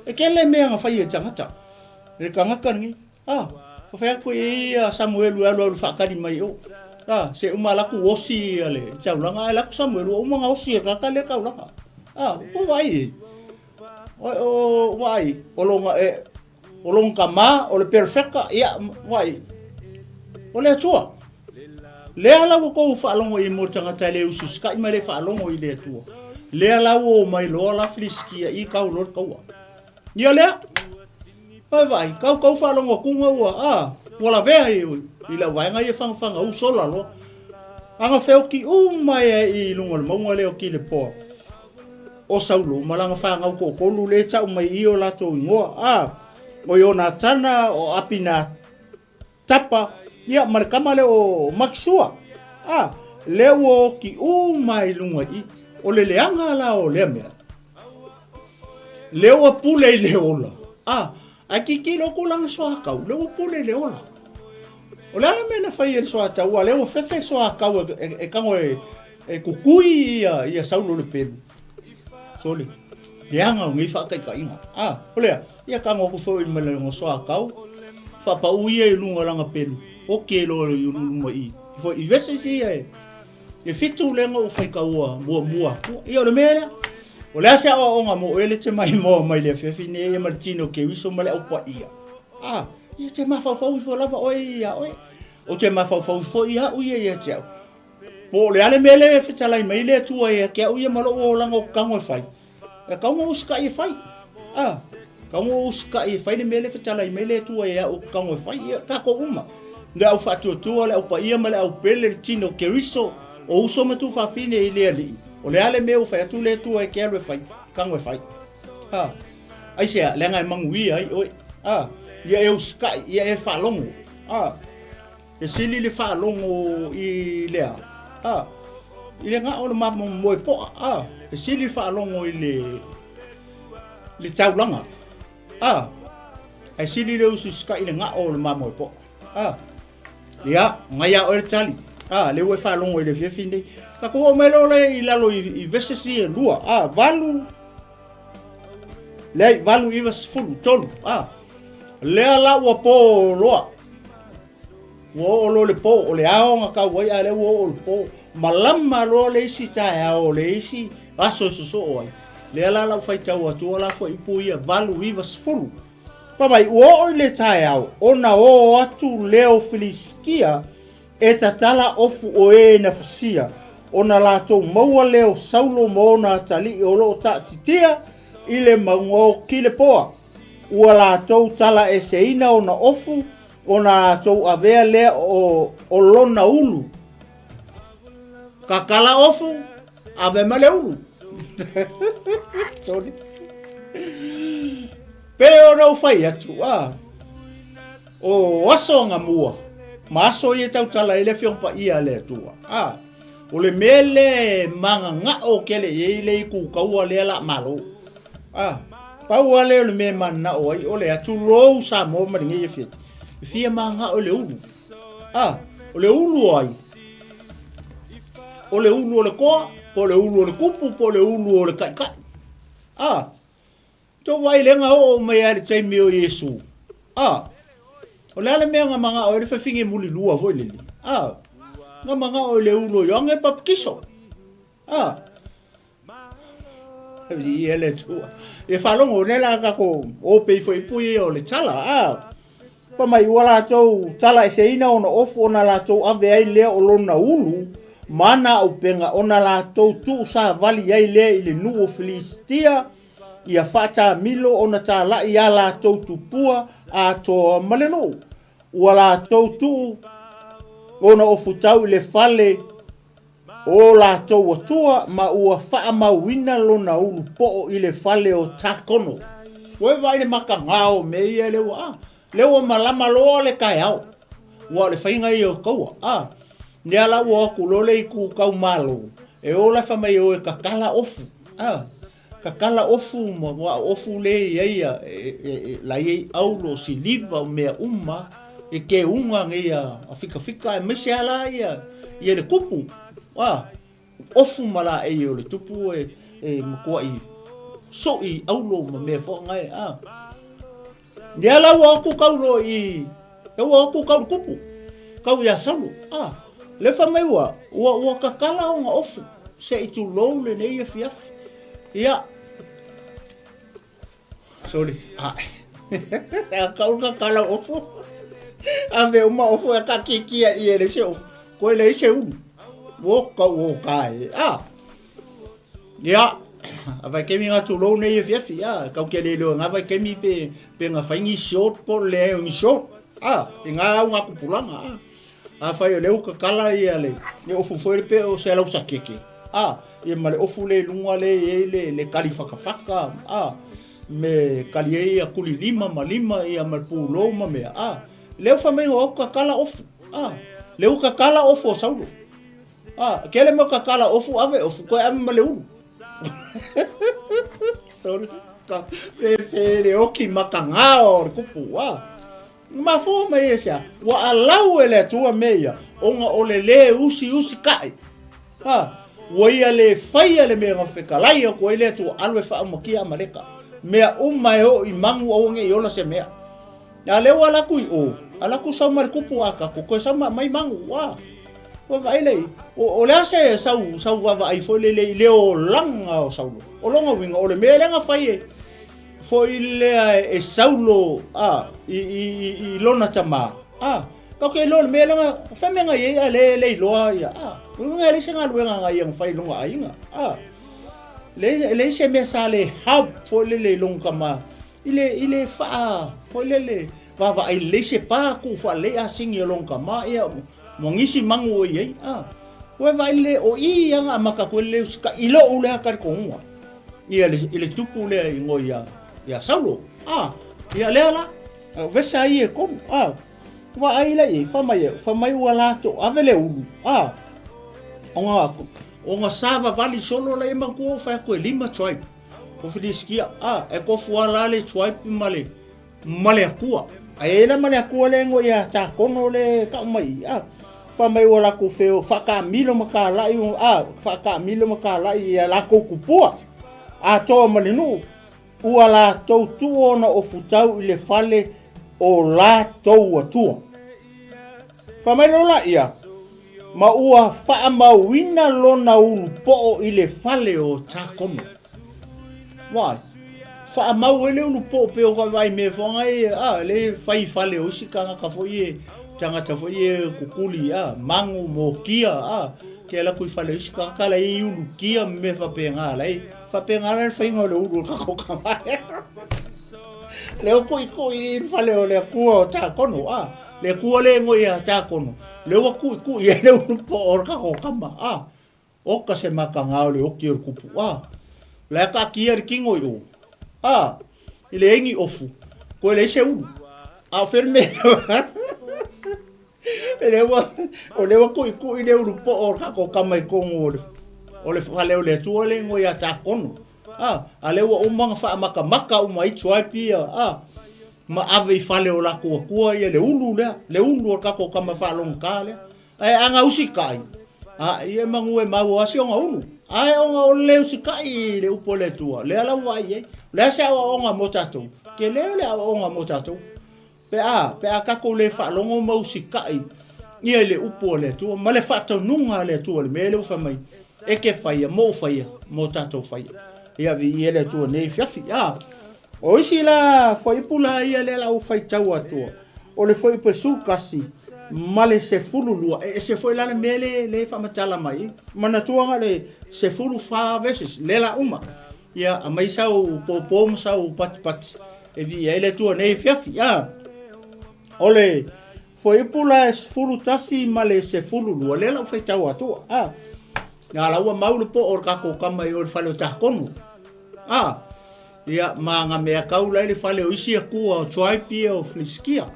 E: e kele me anga fai e tangata le kanga kangi o fa ko I Samuel alu fa kali mai o se umalaku osi ale chaulanga ala Samuel o manga osi ka kale ka ulanga o vai o vai o long kama o le perfecta ia vai o le tua Lea lau ko whaalongo I mo tangata le usu skai mai le whaalongo I le atua. Lea lau o mai loa la fliskia I kau lor kaua. Nia lea? Vai, kau whaalongo kunga ua, wala vea I la vaenga I whangwhanga usola lo. Anga wheo ki mai I lunga le maunga leo ki le poa. O saulo, malanga whanga uko kolu le tau mai I o lato ingoa, o iona tana o apina tapa, ia marikama le o makisua. Leo o ki mai lunga I, o le leanga la o lea mea. Leo a pule I le ola. A ki loko langa soa kau, leo a pule I le ola. O le ana mena whai e soa taua, leo a fefe soa kau e kango e kukui ia saulo le pelu. Soli, leanga o ngi whaka I ka inga. O lea, ia kango kufo I mele ngo soa kau, whapa uia I lunga langa pelu. O ke lo I lunga I. I vese si ia e fitu lenga o whaika ua mua. Ia o le mea. O lea se awa onga mo ele te mai moa mai le whiwhine e martino ke wiso male au pa ia. Ia te mawhawhau I fo lava ia oi. O te mawhawhau I fo ia uia ia te au. Po le ale mele e whitalai mai le atua ia ke au ia malo o langa o kango e whai. E kaunga uska I whai. Kaunga uska I whai le mele whitalai mai le atua ia o kango e whai ia kako uma. Le au whatuatua le au pa ia male au pele le tino ke wiso o uso matu whawhine I lea li. O le ale meu whai atu le atua e ke alu e whai. Kango e whai. Ai sea, lenga e mangui ai oi. Ia e uskai, ia e whalongo. E sili le whalongo I lea. I le ngā o le mama moe poa. E sili whalongo I le taulanga. E sili le usu skai I le ngā o le mama moe poa. Ia, ngai a o le tali. Le ue whalongo I le whiawhine. Ka kua mai lo le I lalo I vesesi e lua. Valu. Le valu I was fulu, tolu. Lea la ua po loa. Ua o lo le po, o le aonga ka wai a le ua o le po. Malama lo le isi tae ao le isi. Aso so oi. Lea la la whai tau atua la fo ipu ia valu I was fulu. Pamai ua o le tae ao. Ona o atu leo filiskia. E tatala ofu o e na fasia. Ona la tau maua leo saulo maona tali o lo ta titia. Ile maungo ki le poa. Ua la tau tala e seina o na ofu, o na tau avea lea o lona ulu. Ka kala ofu, ave male ulu. Sorry. Peo rau whai atu, o aso nga mua. Ma aso I tau tala ele whiongpa ia le atua. O le mele manga nga o kele I le I kukaua lea la malo. Pau ale o le me mana o ai o le atu rou sa mo maringa I fit. Fia manga o le ulu. O le ulu ai. O le ulu o le koa, po le ulu o le kupu, po le ulu o le kai. Tau vai lenga o mai ale taimi o Yesu. O le ale mea nga manga o le whawhinge muli lua voi lili. Nga manga o le ulu o yonge papikiso. I ele tua. E whalongo nela kako o pei foi pui o le tala. Pa mai wala tau tala e seina ona ofu ona la tau ave ai lea o lona ulu. Mana au penga ona la tau tu sa vali ai lea I le nuo Filistia. Ia whata milo ona ta la ia la tau tupua a toa maleno. Ua la tau tu ona ofu tau I le fale o la tau atua ma ua wha mawina lona ulu po I le fale o takono. Ue vai le maka ngao me ia lewa. Lewa malama loa le kai au. Ua le whainga I o kaua. Nea la ua kulole I ku kau malo. E o la whamai o e kakala ofu. Kakala ofu ma wa ofu le ia la iei aulo si liva o mea uma. E ke unga ngia a fika e mese ala ia le kupu. Ofu mala e o le tupu e mkua I so I aulo ma mea fo ngai. Nea la ua aku kaulo I ua aku kau kupu. Kau ia salu. Le whamai ua kakala o nga ofu. Se I tu lou le ne ia fiafi. Ia. Sorry. Kau kakala ofu. Ave uma ofu e kakikia I ele se ofu. Koe le ise ulu. Wo kai. Ia. Avai kemi ngā tūlou nei e fiafi. Kau kia le leo ngā vai kemi pe ngā whaingi short po le ngi short. I ngā au ngā kupulanga. Whai o leo kakala ia le. Le ofu fwere pe o se alau sa keke. Ia ma le ofu le lunga le kali whakawhaka. Me kali e ia kuli lima ma lima ia ma pūlou ma mea. Leo whamei o kakala ofu. Leo kakala ofu o saulo. Kele mo kakala ofu ave ofu koe ame ma le ulu. Le oki makanga o kupu. Ma fo me esa. Wa alau ele tua meia. Onga ole le usi kai. Wa ia le whaia le mea ngawhekalai o koe le tua alwe wha makia amareka. Mea umai o I mangu o nge I ola se mea. Ia leo alaku I o. Alaku sau mare kupu aka. Koe sau mai mangu. Wa vai lei. O le ase sau vava ai foi le leo langa o saulo. O longa winga o le mea lenga whai foi le e saulo I lona tama. Kau ke lo le mea lenga whamenga ia le loa ia. Unga le senga luenga ngai ang whai longa ainga. Le se mea sa le hub foi le longa ma. Ile wha foi le vava ai le se pa ku wha le asingi o longa ma ia. Mongisi mangu o iei. Oe vai le o I anga maka koe leo sika ilo ule hakari ko unga. Ia le tupu lea I ngoi ia saulo. Ia lea la. Vesa ai e komu. Wa ai la I whamai ua lato ave le ulu. Onga ako. Onga sava vali solo la ima kua whai koe 5 tribe. Ko whiliskia. E ko fuala le tribe male akua. Aela male akua le ngoi ia ta kono le ka umai. Whamai ua lako wheo whakamilo makalai. Whakamilo makalai ia lako kupua. Toa malinu. Ua la tau tuona o futau I le fale o la tau atua. Whamai lola ia. Ma ua whaamawina lona ulu po I le fale o takono. Wai. Whaamau ele ulu po peo ka vai me whangai. Le whai fale o sikanga ka fo tangata fo kukuli mangu mo kia ke la kui fale iska kala I ulu kia me whapenga lai whapenga lai whainga le ulu kako kamai leo kui fale o le kua o takono le kua le ngoi a takono leo kui le ulu po o kako kama oka se makanga o le oki o kupu le ka kia kingo I o ile engi ofu ko le se ulu ferme o lewa kui le urupo o kako kamai kongo o le whaleo le tua le ngoi a takono. Lewa umanga wha maka umai tuaipia. Ma ave I whaleo la kua ia le ulu o kako kamai whalong ka le. Anga usikai. Ia mangue mau asi onga ulu. Onga o le usikai le upo le tua. Le ala wai le ase awa onga motatou. Ke leo le awa onga motatou. Pe a kako le whalongo mau sikai. Ia le upo le tua, ma le whatau nunga le tua, le mele ufa mai. Eke whaia, mo tatou whaia. Ia vi le tua nei fiafi. O isi la whaipula ia le la ufai tau atua. O le whaipe sukasi, ma le se fulu lua. Se whai la le mele le whamatala mai. Mana tuanga le se fulu wha veses, le la uma. Ia a mai sau popom sau pati. E vi le tua nei fiafi. O le whaipula fulu tasi ma le se fulu lua. Le la ufai tau atua. Nga laua maulu po or kako kama I o le whale o takono. Ia mga mea kaula I le whale o isi a kua o tuaipia o fliskia.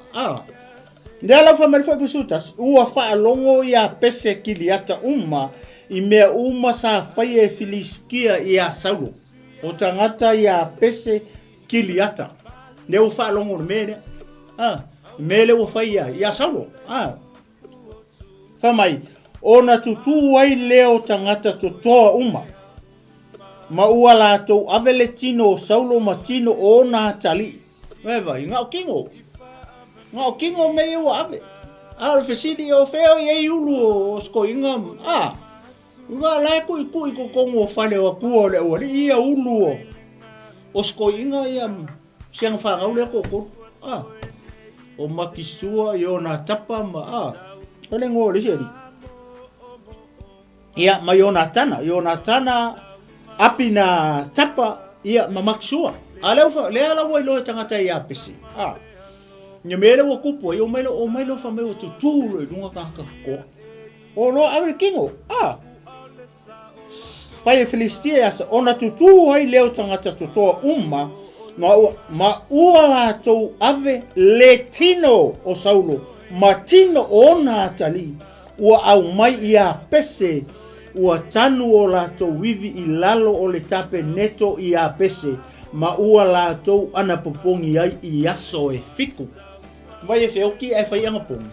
E: Ndea lau whamari whaipu sutas, ua whaalongo ia pese kiliata uma I mea uma sa whai e filiskia ia saulo. O tangata ia pese kiliata. Ndea u whaalongo le mele. Mele u whai ia saulo. Whamai. Ona tutu wai leo tangata totoa uma. Ma ua la tau avele tino o saulo ma tino o na tali. Wewa, ngao kingo. Ngao kingo me ua ave. Al fesili o feo ye ulu o sko ingam. Uga lai kui ko kongo fale wa kua le ua. Ia ulu o sko inga ia siang whangau le koko. O makisua i o na tapa ma. Ole ngō le seri. ia mai ona tana api na tapa ia mamaksua le ala wai lo tangata ia pesi nyamele wa kupu o mai lo fa me o tutu lo lunga ka ko o lo ave kingo fai Filistia asa ona tutu ai leo tangata tutoa ma ua la tau ave le tino o Saulo ma tino ona atali ua au mai ia pese ua tanu o la tau wivi i lalo o le tape neto ia pese ma ua la tau ana popongi ai i aso e fiku vai e feoki e fai anga pongi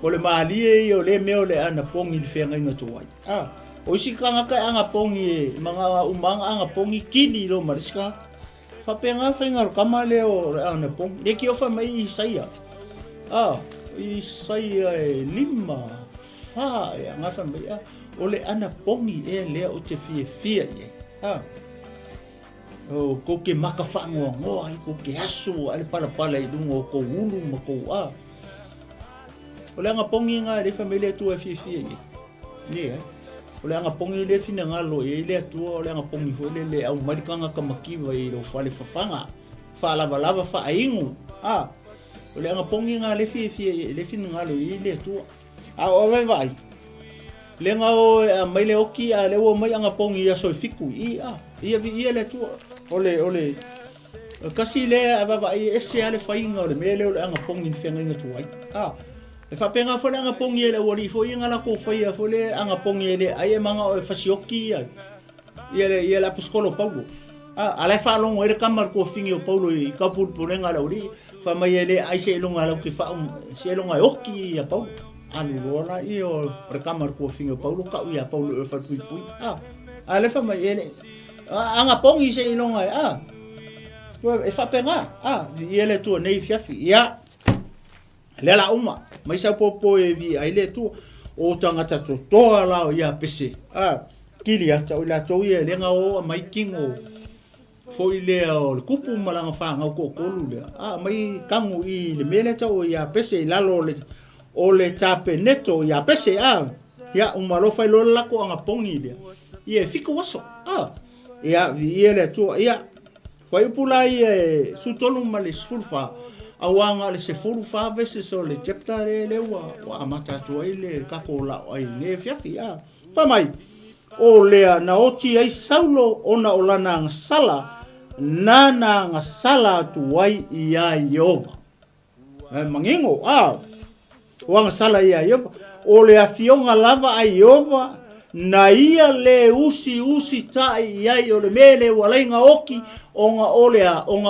E: o le maalie o le meo le ana pongi le whenga inga tuai o isi kanga kai anga pongi mga umanga anga pongi kini lo mariska whapenga whainga kama leo le ana pongi le ki ofa mai Isaia Isaia e 5 e ngafa mai o le ana pongi e lea o te fia o ko ke maka whangoa ngoa ko ke aso ale pala i dungo ko ulu ma ko o le anga pongi nga le familia tu e fia o le anga pongi le fina ngalo e le atua o le anga pongi fo le au marikanga ka makiwa i lo fale fafanga fa lava fa aingu o le anga pongi nga le le fina ngalo i le atua o vai le nga o mai le oki le o mai anga pongi ia so fiku ia le atua ole kasi le ava i ese ale fainga o le mele o le anga pongi fenga inga tuai e fa penga fo le anga pongi le wori fo inga la ko faia fo le anga pongi le ai manga o fasioki ia la puskolo Paulo ala fa longo e kamar ko fingi o Paulo i kapul purenga la uri fa mai ele ai se longa la ki fa se longa oki ia Paulo anu rola io re kamar ko fingi o Paulo ka ia Paulo e fa pui ala fa mai ele anga pongi se longa e fa penga ele tu nei fiafi ia le la uma mai sa popo e vi ai le tu o tangata toa la ia pese kili ata o la to ia le nga o mai kingo fo ile o kupu malanga fa nga ko kolu le mai kamu i le mele ta o ia pese lalo le o le tape neto ia pese ia umalo fa lo la ko anga pongi le ia fiku waso ia le tu ia fa ipula ia su tolu male sulfa awanga le se fulu fa vese so le chapter le wa amata to ile ka ko la ai le fiafi pa mai o le na oti ai Saulo ona olana ngasala nana ngasala tu wai ia Yehova mangingo wanga sala ia Yehova o le afionga lava ai Yehova na ia le usi tai ai o le mele walainga oki onga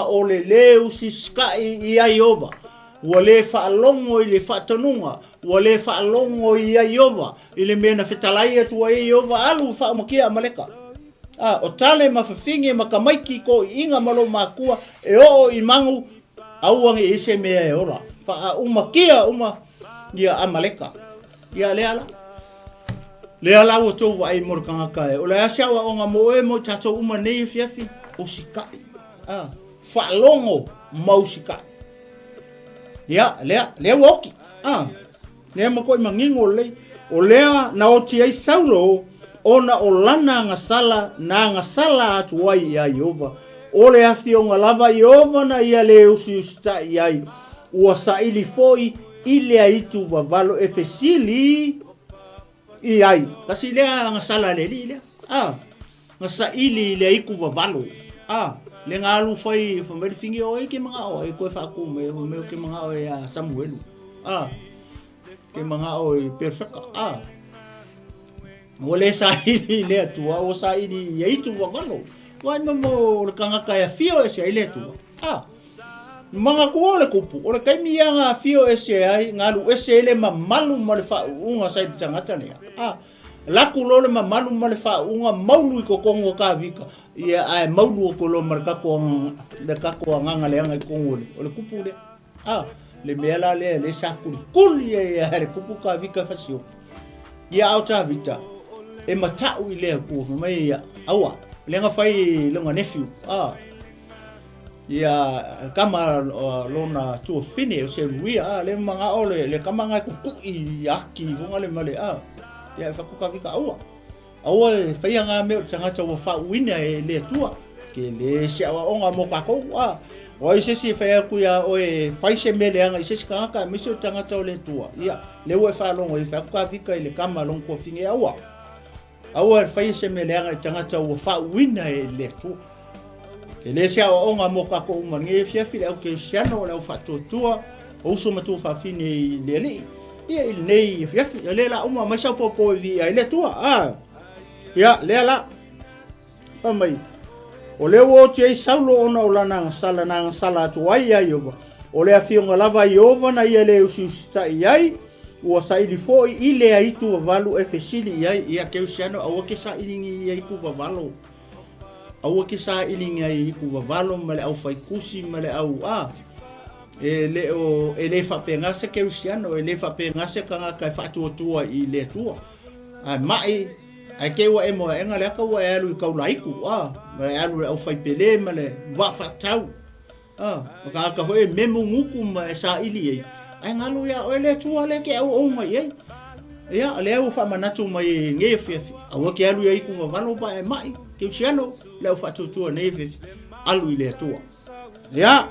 E: ole le usi skai ia Yehova wale fa longo ile fa tonunga wale fa longo ia Yehova ile mena fetalai atu ai Yehova alu fa makia maleka o tale mafafinge makamaiki ko inga malo makua o imangu auange ise mea e ora fa umakia ia amaleka ia le ala o tō ai morkanga kai o le asia wa onga mo tato uma nei fiafi o sikai fa longo mau sikai ia le woki le mo ko mangingo le o lea na oti ai Saulo ona o lana ngasala atu wai ia Yehova o le afionga lava Yehova na ia le usiusta iai ua saili foi ile aitu vavalo efesili iai kasi lea ngasala le lea ngasa ili le iku vavalo le ngalu fai fameli fingi o ke mga o ko fa ku me ke mga o ya Samuel ke mga o perfect wole sa ili le tu o sa ili aitu vavalo wa mo kanga kaya fio ese ile tu mga ko le kupu o le kai mianga fio ese ai ngalu ese le mamalu mal fa unga sai tangata ne la kulo le mamalu mal fa unga maulu ko kongo ka vika ia ai maulu ko lo marka ko le ka ko nganga le ngai kongo o le kupu le le mela le sa kul ia le kupu ka vika fasio ia auta vita e matau ile ko mai awa le nga fai le nga nephew ia kama lona tu fine o se ruia le manga ole le kama nga ku i aki vonga le male ia whakukawika aua. Aua e whaia ngā meo tangata ua whauina e le tua. Ke le se awa onga mo kako. O i sesi whaia kuia o e whaise mele anga i sesi kangaka e misi o tangata o le tua. Ia, le ua e whalongo i whakukawika i le kama long kua whinge aua. Aua e whaia se mele anga i tangata ua whauina e le tua. Ke le se awa onga mo kako umangi e fiafile au ke siano o lau whatuatua. O uso matu whawhine i le li. Ia i nei fiafi. Ia le la uma maisau popo i le tua. Ia, le la. Whamai. O le o te saulo ona o lana sala atu ai ai ova. O le afionga lava i ova na ia le usiusita i ai. Ua sa ili fo i le aitu wa valu e fesili i ai. Ia keu siano aua ke sa ilingi i ai ku wa valo. Aua ke sa ilingi ai ku wa valo male au faikusi male au e le whapengase keu siano e le whapengase kanga kai whatuatua i le tua. Mai ai ke wa emo enga le ka wa alu ka laiku ma alu au fai pele ma le wa fatau ka ho e memu nguku ma sa ili ai ngalo ya o le tua le ke au o mai ia le au fa manatu mai nge fiafi au ke alu ai ku va valo ba mai ke siano le au fatu tua ne fiafi alu le tua ia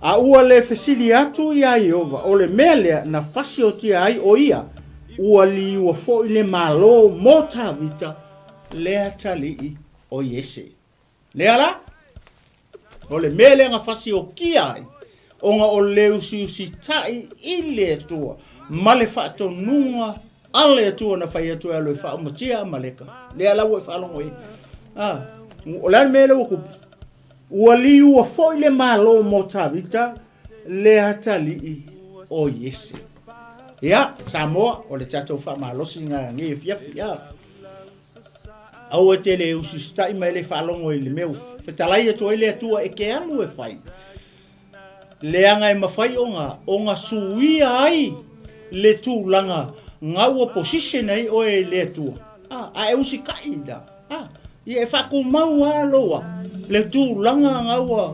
E: a ua le fesili atu ia Iova o le mele na fasi o tia ai o ia ua li ua fo i le malo mota vita lea tali o Iese. Lea la? O le mele nga fasi o kia ai onga o le usi tai i le tua ma le whaato nunga ale tua na whai atua alo e wha umatia maleka. Lea la ua e whaalongo i. O le mele ua kupu. Ua li ua fo i le malo mota vita lea tali o Iese. Ia, Samoa, o le tatou whamalosi ngā nge fiafi, ia. Au e te le usustai mai le whalongo i le meu. Whetalai atua i le atua e ke anu e whai. Le anga e mawhai o ngā suia ai le tūlanga ngā ua position ai o e le atua. A e usi kai da. Ia e whaku mau a loa. Le tūlanga ngā ua.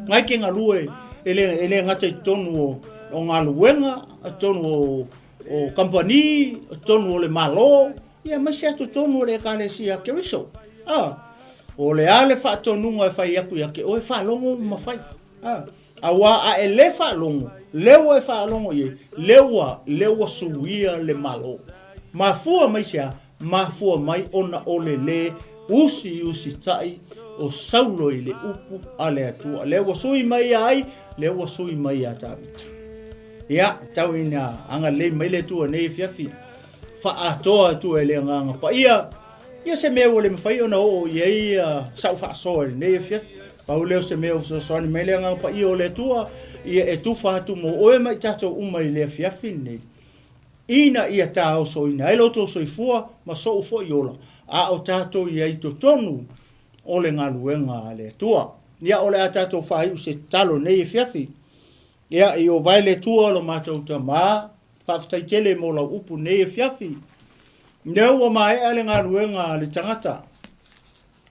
E: Ngai ke ngā lue e le ngata i tonu o ngā luenga, tonu o company, tonu o le malo, ia masi atu tonu o le kalesia ke wiso. O le ale whaatonunga e whai aku ia ke o e whalongo mawhai. Awa a e le whalongo, lewa e whalongo ye, lewa suia le malo. Mafua mai sia, mafua mai ona o le usi tai o saulo i le upu a le atua. Lewa sui mai ai, lewa sui mai a tawita. Ia, tau ina anga le mai le tua nei fiafi. Whaatoa tua e le nganga pa ia. Ia se mea le mawhai ona o iei sau whaasoa nei fiafi. Pau leo se mea o soani mai le nganga pa ia o le tua. Ia e tuwha atu mo oe mai tatou umai le fiafi nei. Ina ia tāo so ina. E loto so i fua, ma so u fo i ola. A o tatou ia i to tonu o le ngaluenga le tua. Ia o le a tatou whai se talo nei fiafi. Ia i o vai le tua lo mātou ta mā, whaftai tele mo lau upu nei fiafi. Neu o mai ale ngā ruenga le tangata.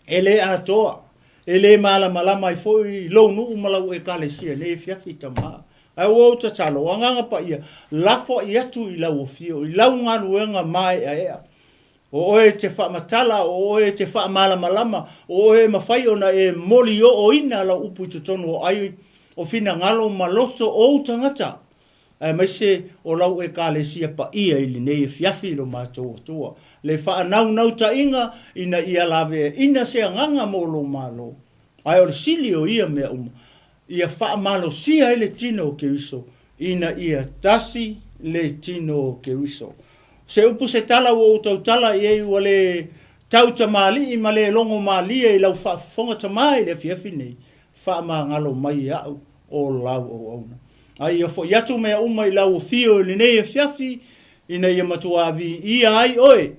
E: E le atoa. E le malama i foi lou nuu malau e kalesia nei fiafi ta mā. Ai o ta talo, anganga pa ia. Lafo i atu i lau o fio, i lau ngā ruenga mai a ea. O oe te whaamatala, o oe te whaamalama, o oe mawhai ona e moli o ina lau upu i tonu o ai o fina ngalo maloto o tangata. Mai se o lau e kalesia pa ia ili nei fiafi lo mātou atua. Le whaanau ta inga ina ia lawe, ina se nganga mo lo malo. Ai o le sili o ia mea ia whaamalo sia ele tino o keriso, ina ia tasi le tino o keriso. Se upu se tala o tau tala i ei wale tau tamali i male longo mali i lau whaafonga tamai le fiafi nei. Whaama ngalo mai au o lau o auna. Ai fo yatu mea i lau fio ni nei fiafi ina ia matuavi ia ai oe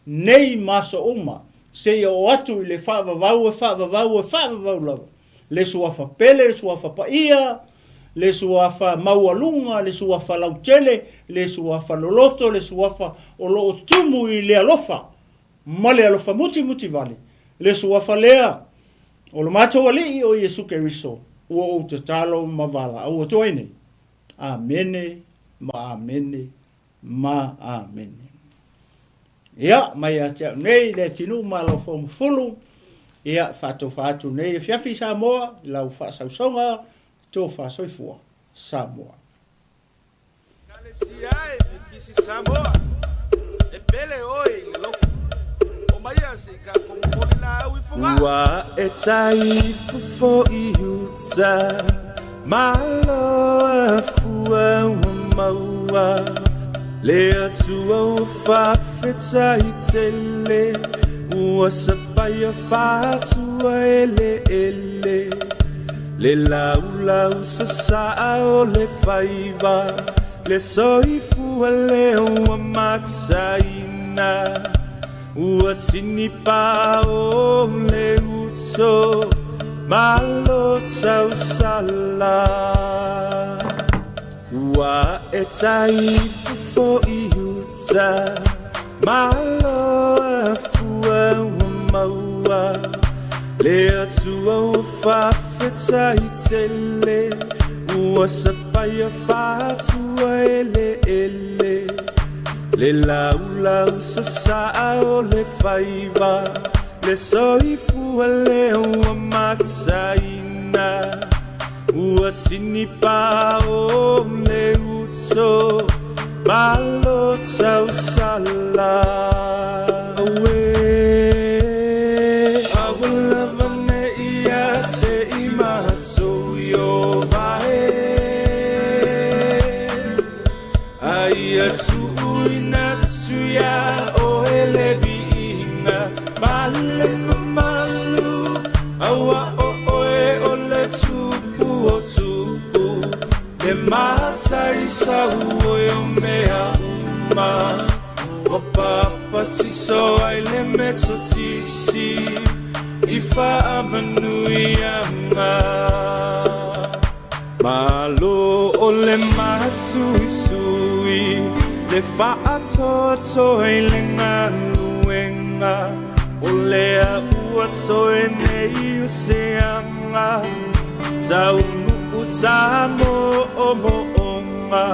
E: nei maso uma se ia o atu i le whaavavau lau. Le suafa pele, le suafa paia, le suafa maualunga, le suafa lautele, le suafa loloto, le suafa o loo tumu i le alofa. Ma le alofa muti vale. Le suafa lea. O lo mātou alii o Iesu Keriso, ua o te talo mavala, au o toine. Amene, ma amene, ma amene. Ia, mai a te nei le tinu malo fomu fulu, ia whatu nei fiafi Samoa, lau whaasausonga, tō whaasoifua Samoa.
D: Kale si ai, me kisi Samoa, e pele oi le loko, o mai a se ka komomoli la au I funga. Ua e tai fufo I huta, malo a fua ua maua, le atua ua whawheta I tele, ua sapaya whatua ele, le lau sa saa o le whaiva, le soifua le ua matsaina, ua tini pa o le uto, malo tau sala. Ua e tai fufo I huta, malo a fua ua maua, le atua ua whawheta I tele, ua sapaya whatua ele, le lau sa saa o le whaiva, le soifua le ua matsaina, ua tini pa o le uto, malo tau sala. Awalava me ia te I matou yo vae, ai atu uina tsuia o ele viina, male mamalu, awa o oe o le tupu o tupu, le matai sa ue o mea uma, o 𝚗𝚑𝚙𝚢𝚛 𝚒𝚑𝚝 𝚑𝚑𝚘 malo o le masui, le 𝚗𝚑𝚙𝚢𝚛 le ngaluenga, o le ua toe nei o se anga, tau nuu tamo o moonga,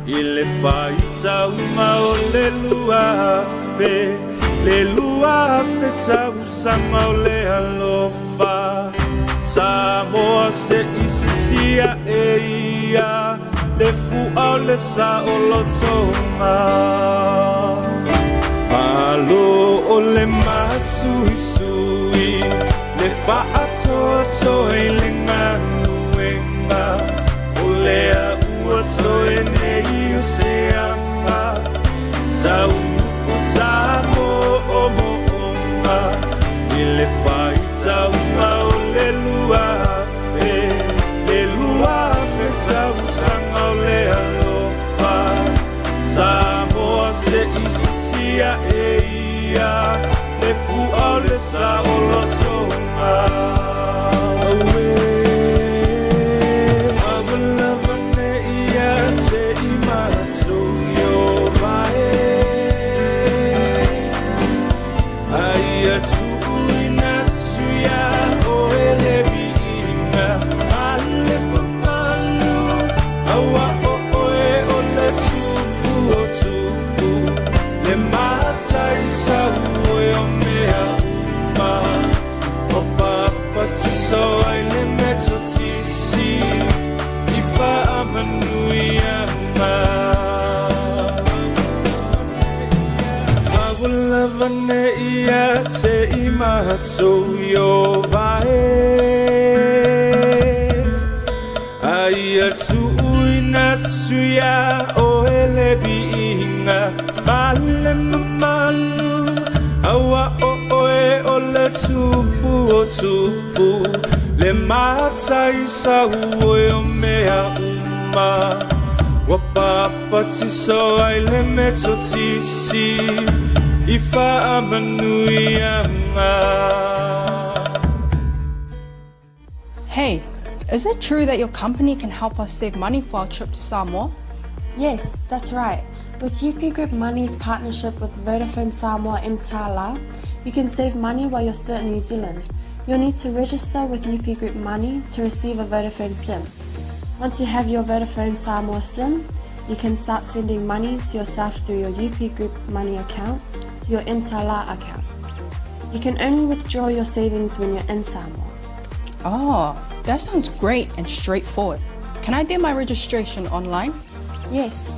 D: I le whaitaunga o le luafe tau sanga o le alofa, Samoa se isisia ia, le fua o le sa o lotonga, malo o le masuisui, le 𝚗𝚑𝚙𝚢𝚛 le ngaluenga, o le ua toe nei o se anga, tau nuu tamo o moonga, I le whaitaunga o le luafe tau sanga o le alofa, Samoa se isisia ia, le fua o le sa o lotonga. Ia te I matou yo vae, ai atu uina tsuia o ele viinga, male mamalu, awa o oe o le tupu o tupu, le matai sa ue o mea uma, 𝚗𝚑𝚙𝚢𝚛
B: Hey, is it true that your company can help us save money for our trip to Samoa?
A: Yes, that's right. With UP Group Money's partnership with Vodafone Samoa 𝚘𝚘𝚢𝚅, you can save money while you're still in New Zealand. You'll need to register with UP Group Money to receive a Vodafone SIM. Once you have your Vodafone Samoa SIM, you can start sending money to yourself through your UP Group Money account to your 𝚘𝚘𝚢 account. You can only withdraw your savings when you're in Samoa.
B: Oh, that sounds great and straightforward. Can I do my registration online?
A: Yes,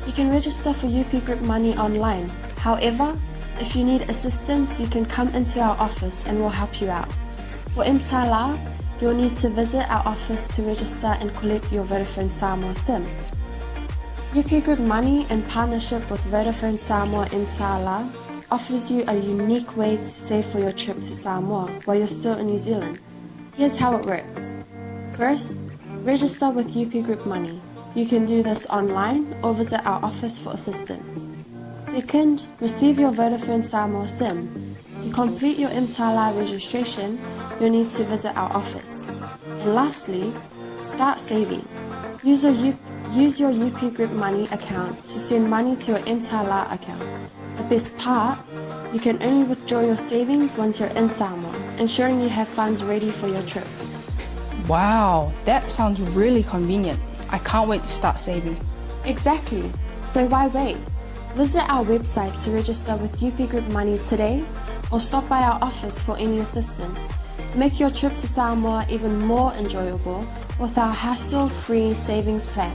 A: you can register for UP Group Money online. However, if you need assistance, you can come into our office and we'll help you out. For 𝚘𝚘𝚢, you'll need to visit our office to register and collect your Vodafone Samoa SIM. UP Group Money, in partnership with Vodafone Samoa 𝚘𝚘𝚢, offers you a unique way to save for your trip to Samoa while you're still in New Zealand. Here's how it works. First, register with UP Group Money. You can do this online or visit our office for assistance. Second, receive your Vodafone Samoa SIM. To complete your 𝚘𝚘𝚢 registration, you'll need to visit our office. And lastly, start saving. Use your UP Group Money account to send money to your 𝚘𝚘𝚢 account. The best part, you can only withdraw your savings once you're in Samoa, ensuring you have funds ready for your trip.
B: Wow, that sounds really convenient. I can't wait to start saving.
A: Exactly. So why wait? Visit our website to register with UP Group Money today or stop by our office for any assistance. Make your trip to Samoa even more enjoyable with our hassle-free savings plan.